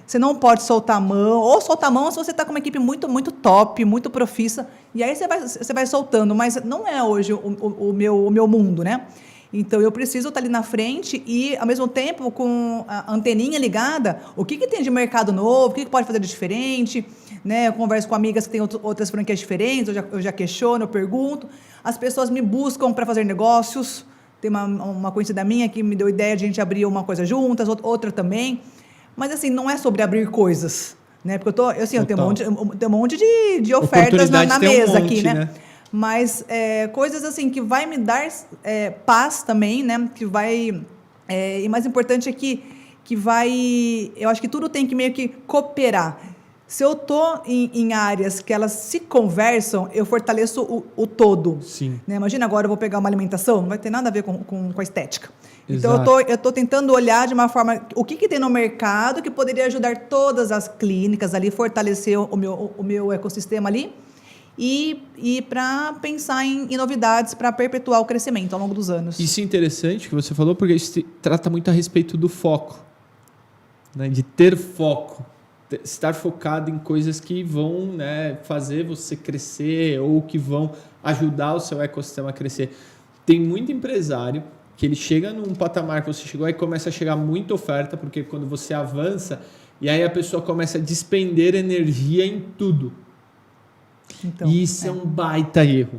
Você não pode soltar a mão, ou soltar a mão se você está com uma equipe muito, muito top, muito profissa, e aí você vai soltando, mas não é hoje o meu mundo, né? Então, eu preciso estar ali na frente e, ao mesmo tempo, com a anteninha ligada, o que tem de mercado novo, o que pode fazer de diferente, né? Eu converso com amigas que têm outras franquias diferentes, eu já questiono, eu pergunto. As pessoas me buscam para fazer negócios. Tem uma conhecida minha que me deu ideia de a gente abrir uma coisa juntas, outra também. Mas, assim, não é sobre abrir coisas, né? Porque eu tenho um monte de ofertas na mesa aqui, né? Mas coisas, assim, que vai me dar paz também, né? Que vai... e mais importante é que vai... Eu acho que tudo tem que meio que cooperar. Se eu estou em áreas que elas se conversam, eu fortaleço o todo. Sim. Né? Imagina agora eu vou pegar uma alimentação, não vai ter nada a ver com a estética. Exato. Então, eu estou tentando olhar de uma forma... O que tem no mercado que poderia ajudar todas as clínicas ali, fortalecer o meu ecossistema ali e para pensar em novidades para perpetuar o crescimento ao longo dos anos. Isso é interessante que você falou, porque isso trata muito a respeito do foco, né? De ter foco. Estar focado em coisas que vão, né, fazer você crescer ou que vão ajudar o seu ecossistema a crescer. Tem muito empresário que ele chega num patamar que você chegou e começa a chegar muita oferta, porque quando você avança, e aí a pessoa começa a despender energia em tudo. Então, e isso é um baita erro.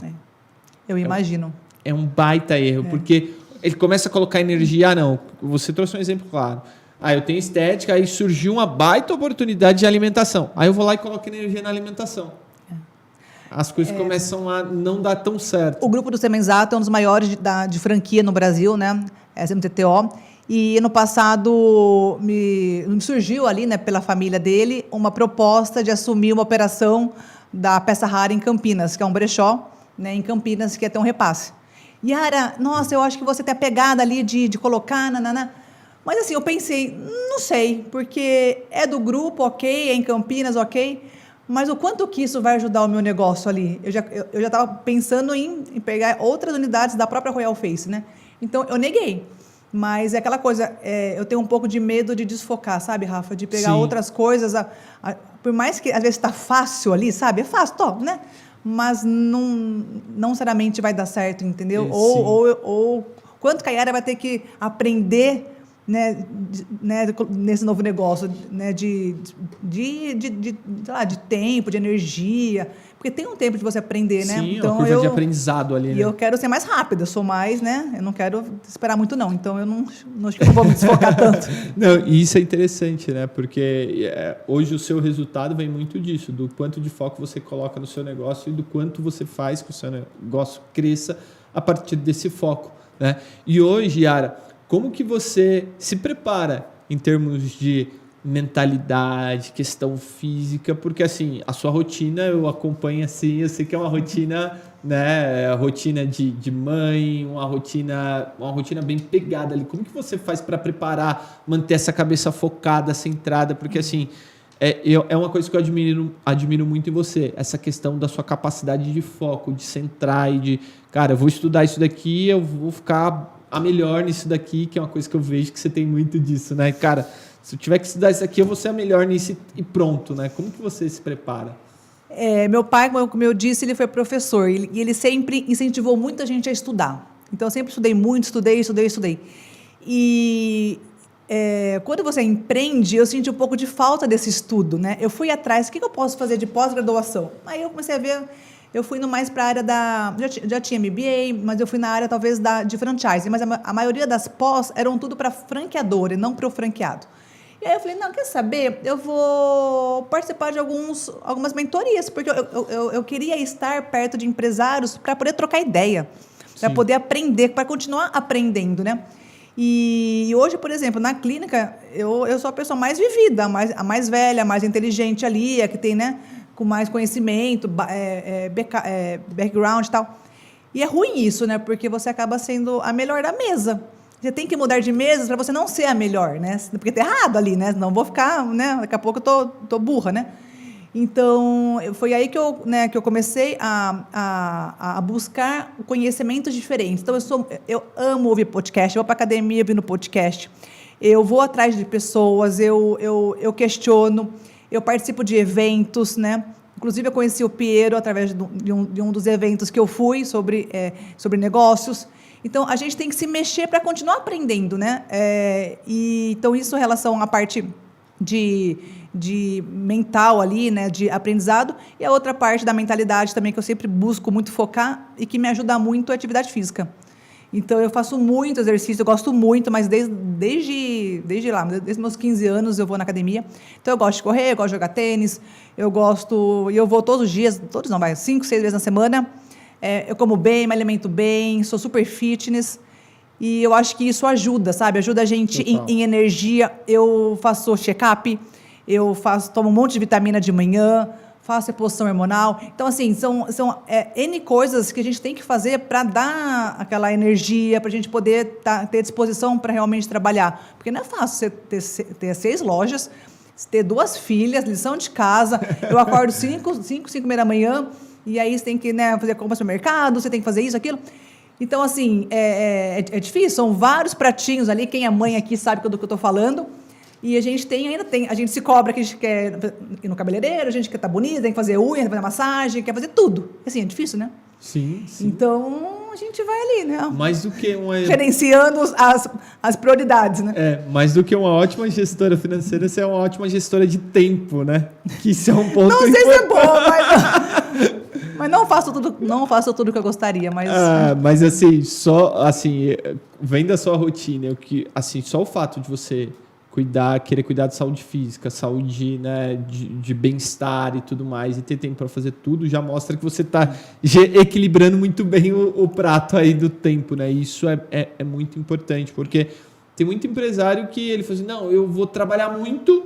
Eu imagino. É um baita erro, porque ele começa a colocar energia, não. Você trouxe um exemplo claro. Eu tenho estética, aí surgiu uma baita oportunidade de alimentação. Aí eu vou lá e coloco energia na alimentação. As coisas começam a não dar tão certo. O grupo do Semenzato é um dos maiores de franquia no Brasil, né? SMTTO. E ano passado me surgiu ali, né, pela família dele, uma proposta de assumir uma operação da Peça Rara em Campinas, que é um brechó, né, em Campinas, que ia ter um repasse. Yara, nossa, eu acho que você tem a pegada ali de colocar, nanana. Mas assim, eu pensei, não sei, porque é do grupo, ok, é em Campinas, ok, mas o quanto que isso vai ajudar o meu negócio ali? Eu já estava pensando em pegar outras unidades da própria Royal Face, né? Então, eu neguei. Mas é aquela coisa, eu tenho um pouco de medo de desfocar, sabe, Rafa? De pegar outras coisas, por mais que às vezes está fácil ali, sabe? É fácil, né? Mas não necessariamente vai dar certo, entendeu? Ou quanto que a Yara vai ter que aprender, né, nesse novo negócio, né, de tempo, de energia, porque tem um tempo de você aprender, né? Sim, então, uma curva de aprendizado ali, né? E eu quero ser mais rápida, eu sou mais, né? Eu não quero esperar muito, não. Então, eu não acho que eu não vou me desfocar tanto. Não, e isso é interessante, né? Porque hoje o seu resultado vem muito disso, do quanto de foco você coloca no seu negócio e do quanto você faz que o seu negócio cresça a partir desse foco, né? E hoje, Yara, como que você se prepara em termos de mentalidade, questão física? Porque, assim, a sua rotina eu acompanho assim, eu sei que é uma rotina, né? Rotina de mãe, uma rotina bem pegada ali. Como que você faz para preparar, manter essa cabeça focada, centrada? Porque, assim, é uma coisa que eu admiro muito em você, essa questão da sua capacidade de foco, de centrar e de, cara, eu vou estudar isso daqui, eu vou ficar a melhor nisso daqui, que é uma coisa que eu vejo que você tem muito disso, né? Cara, se eu tiver que estudar isso aqui, eu vou ser a melhor nisso e pronto, né? Como que você se prepara? Meu pai, como eu disse, ele foi professor e ele sempre incentivou muita gente a estudar. Então, eu sempre estudei muito, estudei. E quando você empreende, eu senti um pouco de falta desse estudo, né? Eu fui atrás, o que eu posso fazer de pós-graduação? Aí eu comecei a ver... Eu fui mais para a área já tinha MBA, mas eu fui na área talvez de franchise, mas a maioria das pós eram tudo para franqueador e não para o franqueado. E aí eu falei, não, quer saber? Eu vou participar de algumas mentorias, porque eu queria estar perto de empresários para poder trocar ideia, para poder aprender, para continuar aprendendo, né? E hoje, por exemplo, na clínica, eu sou a pessoa mais vivida, a mais velha, a mais inteligente ali, a que tem, né, com mais conhecimento, background e tal. E é ruim isso, né? Porque você acaba sendo a melhor da mesa. Você tem que mudar de mesas para você não ser a melhor, né? Porque tá errado ali, né? Não vou ficar, né? Daqui a pouco eu tô burra, né? Então, foi aí que eu comecei a buscar conhecimentos diferentes. Então, eu amo ouvir podcast, eu vou para academia ouvindo podcast, eu vou atrás de pessoas, eu questiono, eu participo de eventos, né? Inclusive, eu conheci o Piero através de um dos eventos que eu fui sobre negócios. Então, a gente tem que se mexer para continuar aprendendo, né? Então, isso em relação à parte de mental ali, né, de aprendizado, e a outra parte da mentalidade também que eu sempre busco muito focar e que me ajuda muito é a atividade física. Então, eu faço muito exercício, eu gosto muito, mas desde meus 15 anos eu vou na academia. Então, eu gosto de correr, eu gosto de jogar tênis, eu vou todos os dias, 5, 6 vezes na semana. Eu como bem, me alimento bem, sou super fitness. E eu acho que isso ajuda, sabe? Ajuda a gente em energia. Eu faço check-up, tomo um monte de vitamina de manhã, faço reposição hormonal. Então, assim, são N coisas que a gente tem que fazer para dar aquela energia, para a gente poder ter disposição para realmente trabalhar. Porque não é fácil você ter 6 lojas, ter 2 filhas, lição de casa. Eu acordo 5:30 da manhã, e aí você tem que, né, fazer compras no mercado, você tem que fazer isso, aquilo. Então, assim, é difícil, são vários pratinhos ali, quem é mãe aqui sabe do que eu estou falando, e a gente a gente se cobra que a gente quer ir no cabeleireiro, a gente quer estar bonita, tem que fazer unha, tem que fazer massagem, quer fazer tudo. Assim, é difícil, né? Sim. Então, a gente vai ali, né? Mais do que gerenciando as prioridades, né? Mais do que uma ótima gestora financeira, você é uma ótima gestora de tempo, né? Que isso é um ponto importante. Não sei se é bom, mas não faço tudo que eu gostaria, mas... Mas assim, vem da sua rotina, só o fato de você querer cuidar de saúde física, saúde, né, de bem-estar e tudo mais, e ter tempo para fazer tudo, já mostra que você está equilibrando muito bem o prato aí do tempo, né? E isso é muito importante, porque tem muito empresário que ele fala assim, não, eu vou trabalhar muito,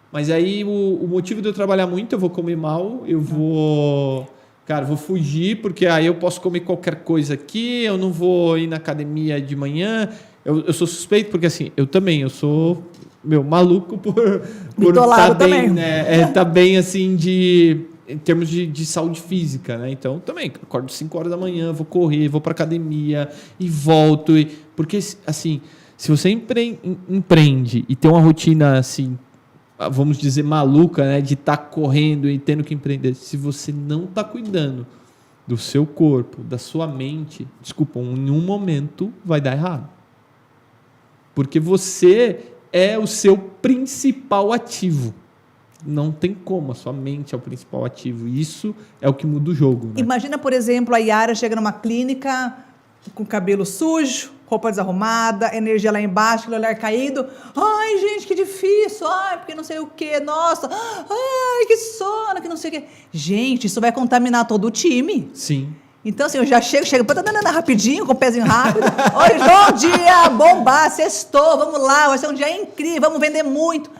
mas aí o motivo de eu trabalhar muito, eu vou comer mal, vou fugir, porque aí eu posso comer qualquer coisa aqui, eu não vou ir na academia de manhã. Eu sou suspeito, porque assim, eu sou maluco por estar bem, né? Tá bem, assim, em termos de saúde física, né? Então, também, acordo 5 horas da manhã, vou correr, vou para academia e volto. Porque, assim, se você empreende e tem uma rotina, assim, vamos dizer, maluca, né, de estar correndo e tendo que empreender, se você não está cuidando do seu corpo, da sua mente, desculpa, em um momento vai dar errado. Porque você é o seu principal ativo. Não tem como, a sua mente é o principal ativo. E isso é o que muda o jogo, né? Imagina, por exemplo, a Yara chega numa clínica com cabelo sujo, roupa desarrumada, energia lá embaixo, aquele olhar caído. Ai, gente, que difícil. Ai, porque não sei o quê. Nossa. Ai, que sono, que não sei o quê. Gente, isso vai contaminar todo o time. Sim. Então, assim, eu já chego rapidinho, com o pezinho rápido. Oi, bom dia, bombar, sextou, vamos lá, vai ser um dia incrível, vamos vender muito.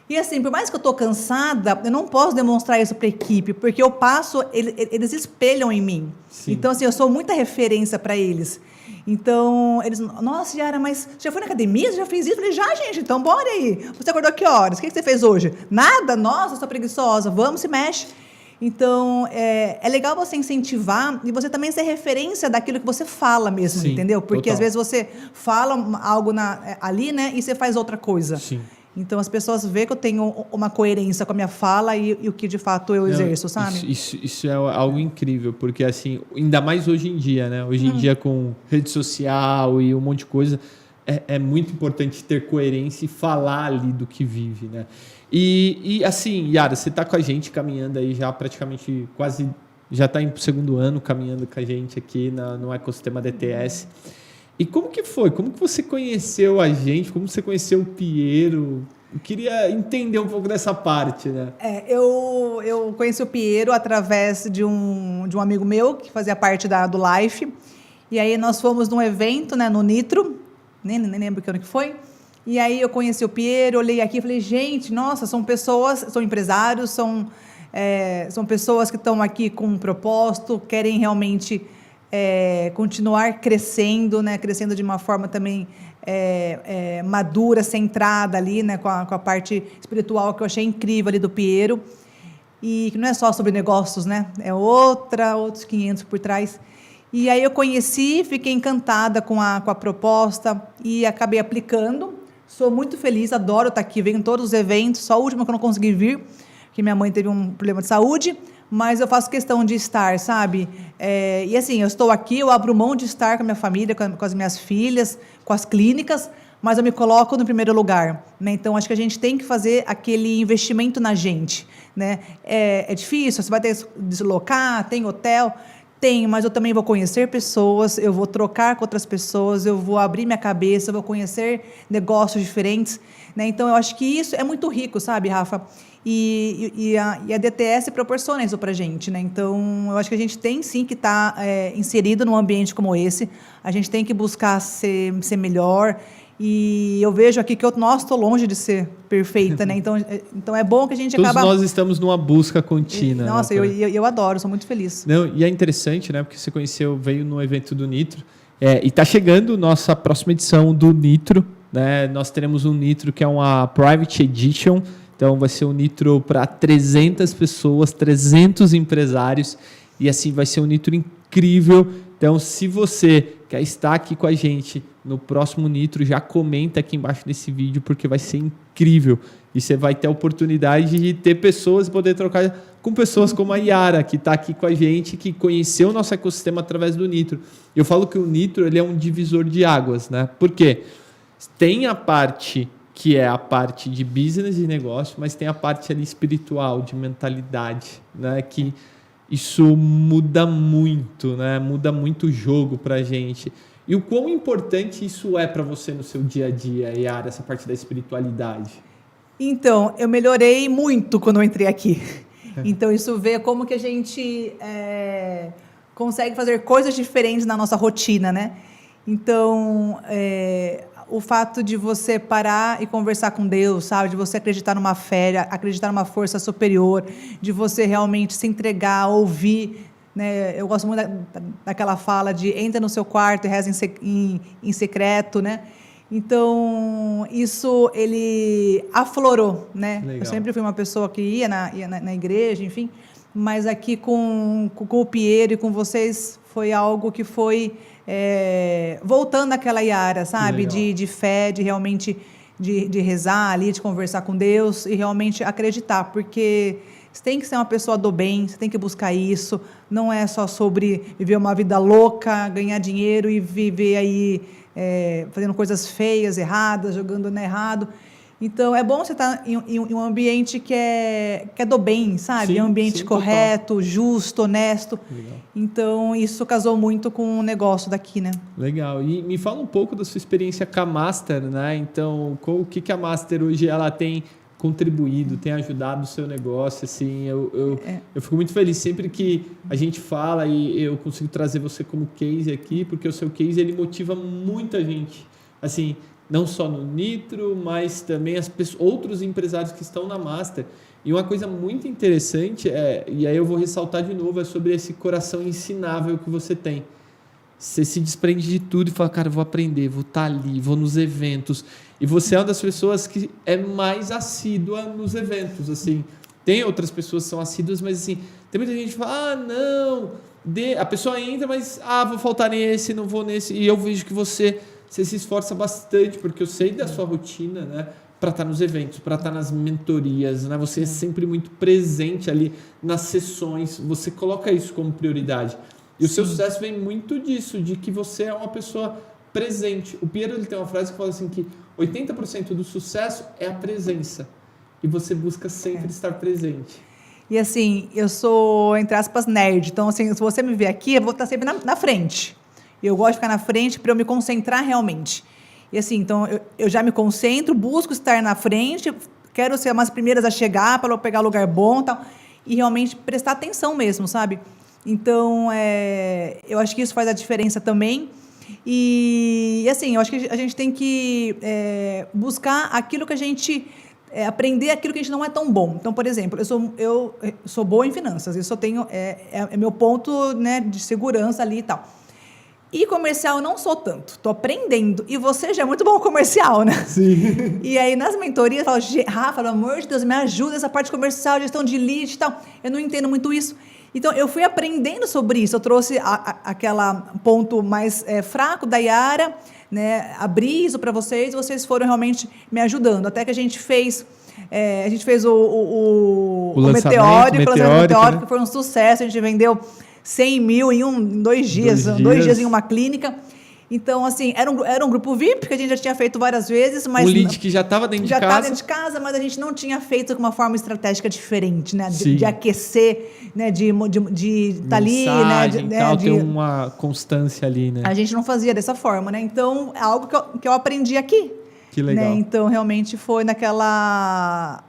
E assim, por mais que eu estou cansada, eu não posso demonstrar isso para a equipe, porque eu passo, eles espelham em mim. Sim. Então, assim, eu sou muita referência para eles. Então, eles, nossa, Yara, mas você já foi na academia? Você já fez isso? Eu falei, já, gente, então bora aí. Você acordou que horas? O que você fez hoje? Nada? Nossa, eu sou preguiçosa. Vamos, se mexe. Então, é legal você incentivar e você também ser referência daquilo que você fala mesmo, sim, entendeu? Porque total. Às vezes você fala algo ali, né, e você faz outra coisa. Sim. Então, as pessoas veem que eu tenho uma coerência com a minha fala e o que, de fato, eu exerço, sabe? Isso é algo incrível, porque, assim, ainda mais hoje em dia, né? Hoje em dia, com rede social e um monte de coisa, é muito importante ter coerência e falar ali do que vive, né? E assim, Yara, você está com a gente caminhando aí já praticamente já está em 2º ano caminhando com a gente aqui no ecossistema DTS. E como que foi? Como que você conheceu a gente? Como você conheceu o Piero? Eu queria entender um pouco dessa parte, né? Eu conheci o Piero através de um amigo meu que fazia parte do Life. E aí nós fomos num evento, né, no Nitro, nem lembro que ano que foi. E aí eu conheci o Piero, olhei aqui e falei, gente, nossa, são pessoas, são empresários, são pessoas que estão aqui com um propósito, querem realmente continuar crescendo, né? Crescendo de uma forma também madura, centrada ali, né? Com a parte espiritual que eu achei incrível ali do Piero. E que não é só sobre negócios, né? É outros 500 por trás. E aí eu conheci, fiquei encantada com a proposta e acabei aplicando. Sou muito feliz, adoro estar aqui, venho em todos os eventos, só o último que eu não consegui vir, porque minha mãe teve um problema de saúde, mas eu faço questão de estar, sabe? E assim, eu estou aqui, eu abro mão de estar com a minha família, com as minhas filhas, com as clínicas, mas eu me coloco no primeiro lugar, né? Então, acho que a gente tem que fazer aquele investimento na gente, né? É difícil, você vai ter que deslocar, tem hotel... Tem, mas eu também vou conhecer pessoas, eu vou trocar com outras pessoas, eu vou abrir minha cabeça, eu vou conhecer negócios diferentes, né? Então, eu acho que isso é muito rico, sabe, Rafa? E a DTS proporciona isso para a gente, né? Então, eu acho que a gente tem sim que estar inserido num ambiente como esse, a gente tem que buscar ser melhor. E eu vejo aqui que estou longe de ser perfeita, né? Então é bom que a gente Todos acaba... nós estamos numa busca contínua. Nossa, né? eu adoro, sou muito feliz. Não, e é interessante, né? Porque você veio no evento do Nitro. E está chegando nossa próxima edição do Nitro. Né? Nós teremos um Nitro que é uma Private Edition. Então vai ser um Nitro para 300 pessoas, 300 empresários. E assim vai ser um Nitro incrível. Então, se você quer estar aqui com a gente no próximo Nitro, já comenta aqui embaixo desse vídeo, porque vai ser incrível. E você vai ter a oportunidade de ter pessoas e poder trocar com pessoas como a Yara, que está aqui com a gente, que conheceu o nosso ecossistema através do Nitro. Eu falo que o Nitro ele é um divisor de águas, né? Por quê? Tem a parte que é a parte de business e negócio, mas tem a parte ali espiritual, de mentalidade, né? Que isso muda muito, né? Muda muito o jogo para a gente. E o quão importante isso é para você no seu dia a dia, Yara, essa parte da espiritualidade? Então, eu melhorei muito quando eu entrei aqui. Então, isso vê como que a gente consegue fazer coisas diferentes na nossa rotina, né? Então, o fato de você parar e conversar com Deus, sabe? De você acreditar numa fé, acreditar numa força superior, de você realmente se entregar, ouvir, né? Eu gosto muito daquela fala de entra no seu quarto e reza em secreto, né? Então, isso ele aflorou, né? Legal. Eu sempre fui uma pessoa que ia na igreja, enfim, mas aqui com o Piero e com vocês foi algo que foi voltando àquela Yara, sabe? De fé, de realmente de rezar ali, de conversar com Deus e realmente acreditar, porque você tem que ser uma pessoa do bem, você tem que buscar isso, não é só sobre viver uma vida louca, ganhar dinheiro e viver aí fazendo coisas feias, erradas, jogando no errado. Então, é bom você estar em um ambiente que é do bem, sabe? Sim, um ambiente correto, total. Justo, honesto. Legal. Então, isso casou muito com o negócio daqui, né? Legal. E me fala um pouco da sua experiência com a Master, né? Então, o que a Master hoje ela tem contribuído, tem ajudado o seu negócio, assim, eu fico muito feliz sempre que a gente fala e eu consigo trazer você como case aqui, porque o seu case, ele motiva muita gente, assim, não só no Nitro, mas também outros empresários que estão na Master. E uma coisa muito interessante, e aí eu vou ressaltar de novo, é sobre esse coração ensinável que você tem. Você se desprende de tudo e fala, cara, vou aprender, vou estar ali, vou nos eventos. E você é uma das pessoas que é mais assídua nos eventos, assim. Tem outras pessoas que são assíduas, mas assim, tem muita gente que fala, não, a pessoa entra, mas vou faltar nesse, não vou nesse. E eu vejo que você se esforça bastante, porque eu sei da sua rotina, né? Para estar nos eventos, para estar nas mentorias, né? Você é sempre muito presente ali nas sessões, você coloca isso como prioridade. E o seu sucesso vem muito disso, de que você é uma pessoa presente. O Piero ele tem uma frase que fala assim que 80% do sucesso é a presença. E você busca sempre estar presente. E assim, eu sou, entre aspas, nerd. Então, assim, se você me ver aqui, eu vou estar sempre na frente. Eu gosto de ficar na frente para eu me concentrar realmente. E assim, então, eu já me concentro, busco estar na frente, quero ser uma das primeiras a chegar para eu pegar o lugar bom e tal. E realmente prestar atenção mesmo, sabe? Então, eu acho que isso faz a diferença também. E assim, eu acho que a gente tem que buscar aquilo que a gente... aprender aquilo que a gente não é tão bom. Então, por exemplo, eu sou boa em finanças, isso eu tenho, é meu ponto, né, de segurança ali e tal. E comercial eu não sou tanto, estou aprendendo. E você já é muito bom comercial, né? Sim. E aí nas mentorias eu falo, Rafa, pelo amor de Deus, me ajuda essa parte comercial, gestão de lead e tal. Eu não entendo muito isso. Então, eu fui aprendendo sobre isso. Eu trouxe aquela ponto mais fraco da Yara, né? Abri isso para vocês, e vocês foram realmente me ajudando. Até que a gente fez o Meteórico, né? que foi um sucesso. A gente vendeu 100 mil em 2 dias. 2 dias em uma clínica. Então, assim, era um grupo VIP, que a gente já tinha feito várias vezes, mas... Um lead que já estava dentro de casa. Já estava dentro de casa, mas a gente não tinha feito de uma forma estratégica diferente, né? De aquecer, né? De estar ali, né? Ter uma constância ali, né? A gente não fazia dessa forma, né? Então, é algo que eu aprendi aqui. Que legal. Né? Então, realmente foi naquela...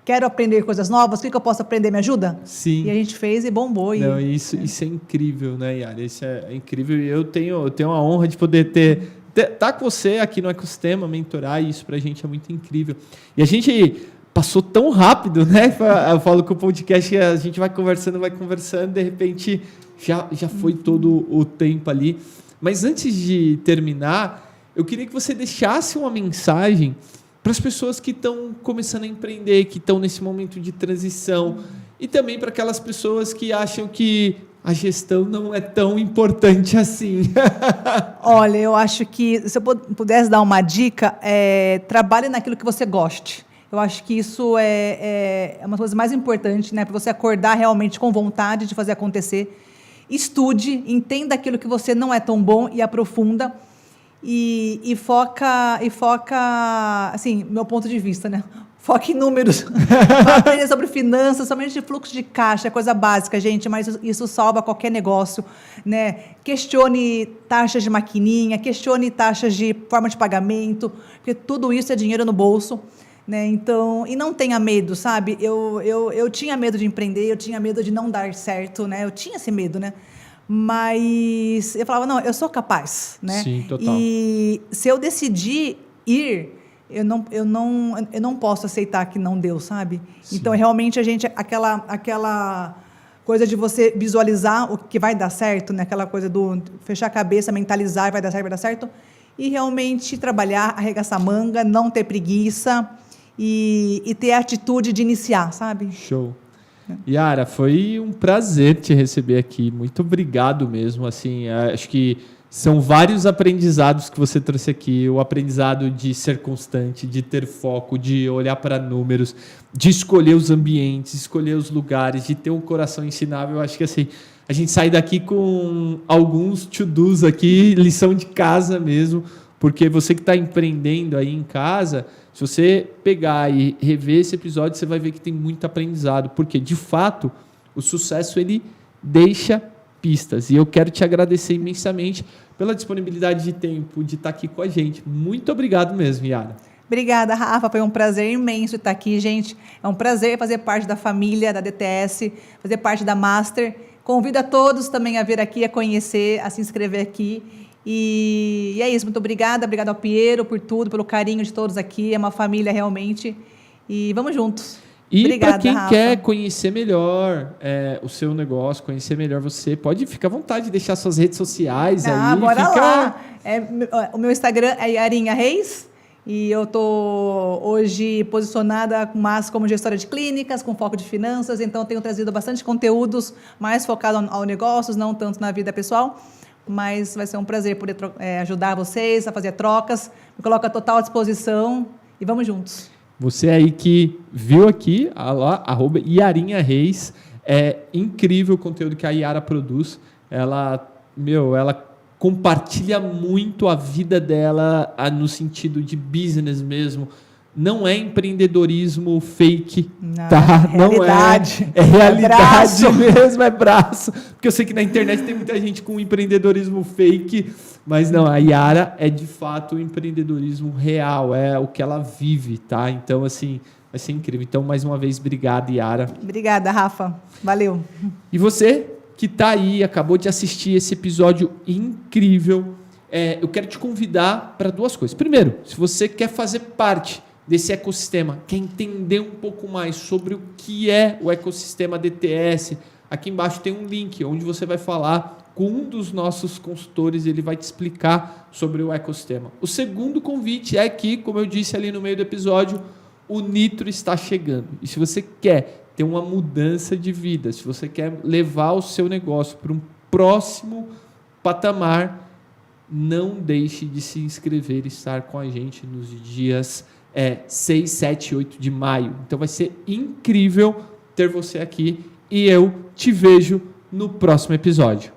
Quero aprender coisas novas, o que eu posso aprender? Me ajuda? Sim. E a gente fez e bombou. Não, isso é incrível, né, Yara? Isso é incrível. E eu tenho a honra de poder estar com você aqui no ecossistema, mentorar, e isso pra gente é muito incrível. E a gente passou tão rápido, né? Eu falo que o podcast, a gente vai conversando, de repente já foi todo o tempo ali. Mas antes de terminar, eu queria que você deixasse uma mensagem para as pessoas que estão começando a empreender, que estão nesse momento de transição, e também para aquelas pessoas que acham que a gestão não é tão importante assim. Olha, eu acho que, se eu pudesse dar uma dica, trabalhe naquilo que você goste. Eu acho que isso é uma das coisas mais importantes, né? Para você acordar realmente com vontade de fazer acontecer. Estude, entenda aquilo que você não é tão bom e aprofunda. E foca, assim, meu ponto de vista, né? Foca em números. Vai aprender sobre finanças, somente de fluxo de caixa, é coisa básica, gente, mas isso salva qualquer negócio, né? Questione taxas de maquininha, questione taxas de forma de pagamento, porque tudo isso é dinheiro no bolso, né? Então, e não tenha medo, sabe? Eu tinha medo de empreender, eu tinha medo de não dar certo, né? Eu tinha esse medo, né? Mas eu falava, não, eu sou capaz, né? Sim, total. E se eu decidir ir, eu não posso aceitar que não deu, sabe? Sim. Então, realmente, aquela coisa de você visualizar o que vai dar certo, né? Aquela coisa do fechar a cabeça, mentalizar, vai dar certo, e realmente trabalhar, arregaçar a manga, não ter preguiça e ter a atitude de iniciar, sabe? Show. Yara, foi um prazer te receber aqui. Muito obrigado mesmo. Assim, acho que são vários aprendizados que você trouxe aqui. O aprendizado de ser constante, de ter foco, de olhar para números, de escolher os ambientes, escolher os lugares, de ter um coração ensinável. Eu acho que assim, a gente sai daqui com alguns to-dos aqui, lição de casa mesmo, porque você que está empreendendo aí em casa, se você pegar e rever esse episódio, você vai ver que tem muito aprendizado, porque, de fato, o sucesso ele deixa pistas. E eu quero te agradecer imensamente pela disponibilidade de tempo, de estar aqui com a gente. Muito obrigado mesmo, Yara. Obrigada, Rafa. Foi um prazer imenso estar aqui, gente. É um prazer fazer parte da família da DTS, fazer parte da Master. Convido a todos também a vir aqui, a conhecer, a se inscrever aqui. E é isso, muito obrigada ao Piero por tudo, pelo carinho de todos aqui, é uma família realmente, e vamos juntos. E para quem quer conhecer melhor o seu negócio, conhecer melhor você, pode ficar à vontade de deixar suas redes sociais aí. Bora lá! O meu Instagram é Yarinha Reis, e eu estou hoje posicionada mais como gestora de clínicas, com foco de finanças, então tenho trazido bastante conteúdos mais focados ao negócios, não tanto na vida pessoal. Mas vai ser um prazer poder ajudar vocês a fazer trocas. Me coloco à total disposição e vamos juntos. Você aí que viu aqui, @Yarinha Reis, é incrível o conteúdo que a Yara produz. Ela compartilha muito a vida dela no sentido de business mesmo. Não é empreendedorismo fake, tá? Realidade. É realidade mesmo, é braço. Porque eu sei que na internet tem muita gente com empreendedorismo fake, mas não, a Yara é de fato o empreendedorismo real, é o que ela vive, tá? Então, assim, vai ser incrível. Então, mais uma vez, obrigado, Yara. Obrigada, Rafa. Valeu. E você que tá aí, acabou de assistir esse episódio incrível, eu quero te convidar para 2 coisas. Primeiro, se você quer fazer parte desse ecossistema, quer entender um pouco mais sobre o que é o ecossistema DTS, aqui embaixo tem um link onde você vai falar com um dos nossos consultores, ele vai te explicar sobre o ecossistema. O segundo convite é que, como eu disse ali no meio do episódio, o Nitro está chegando. E se você quer ter uma mudança de vida, se você quer levar o seu negócio para um próximo patamar, não deixe de se inscrever e estar com a gente nos dias 6, 7 e 8 de maio. Então vai ser incrível ter você aqui e eu te vejo no próximo episódio.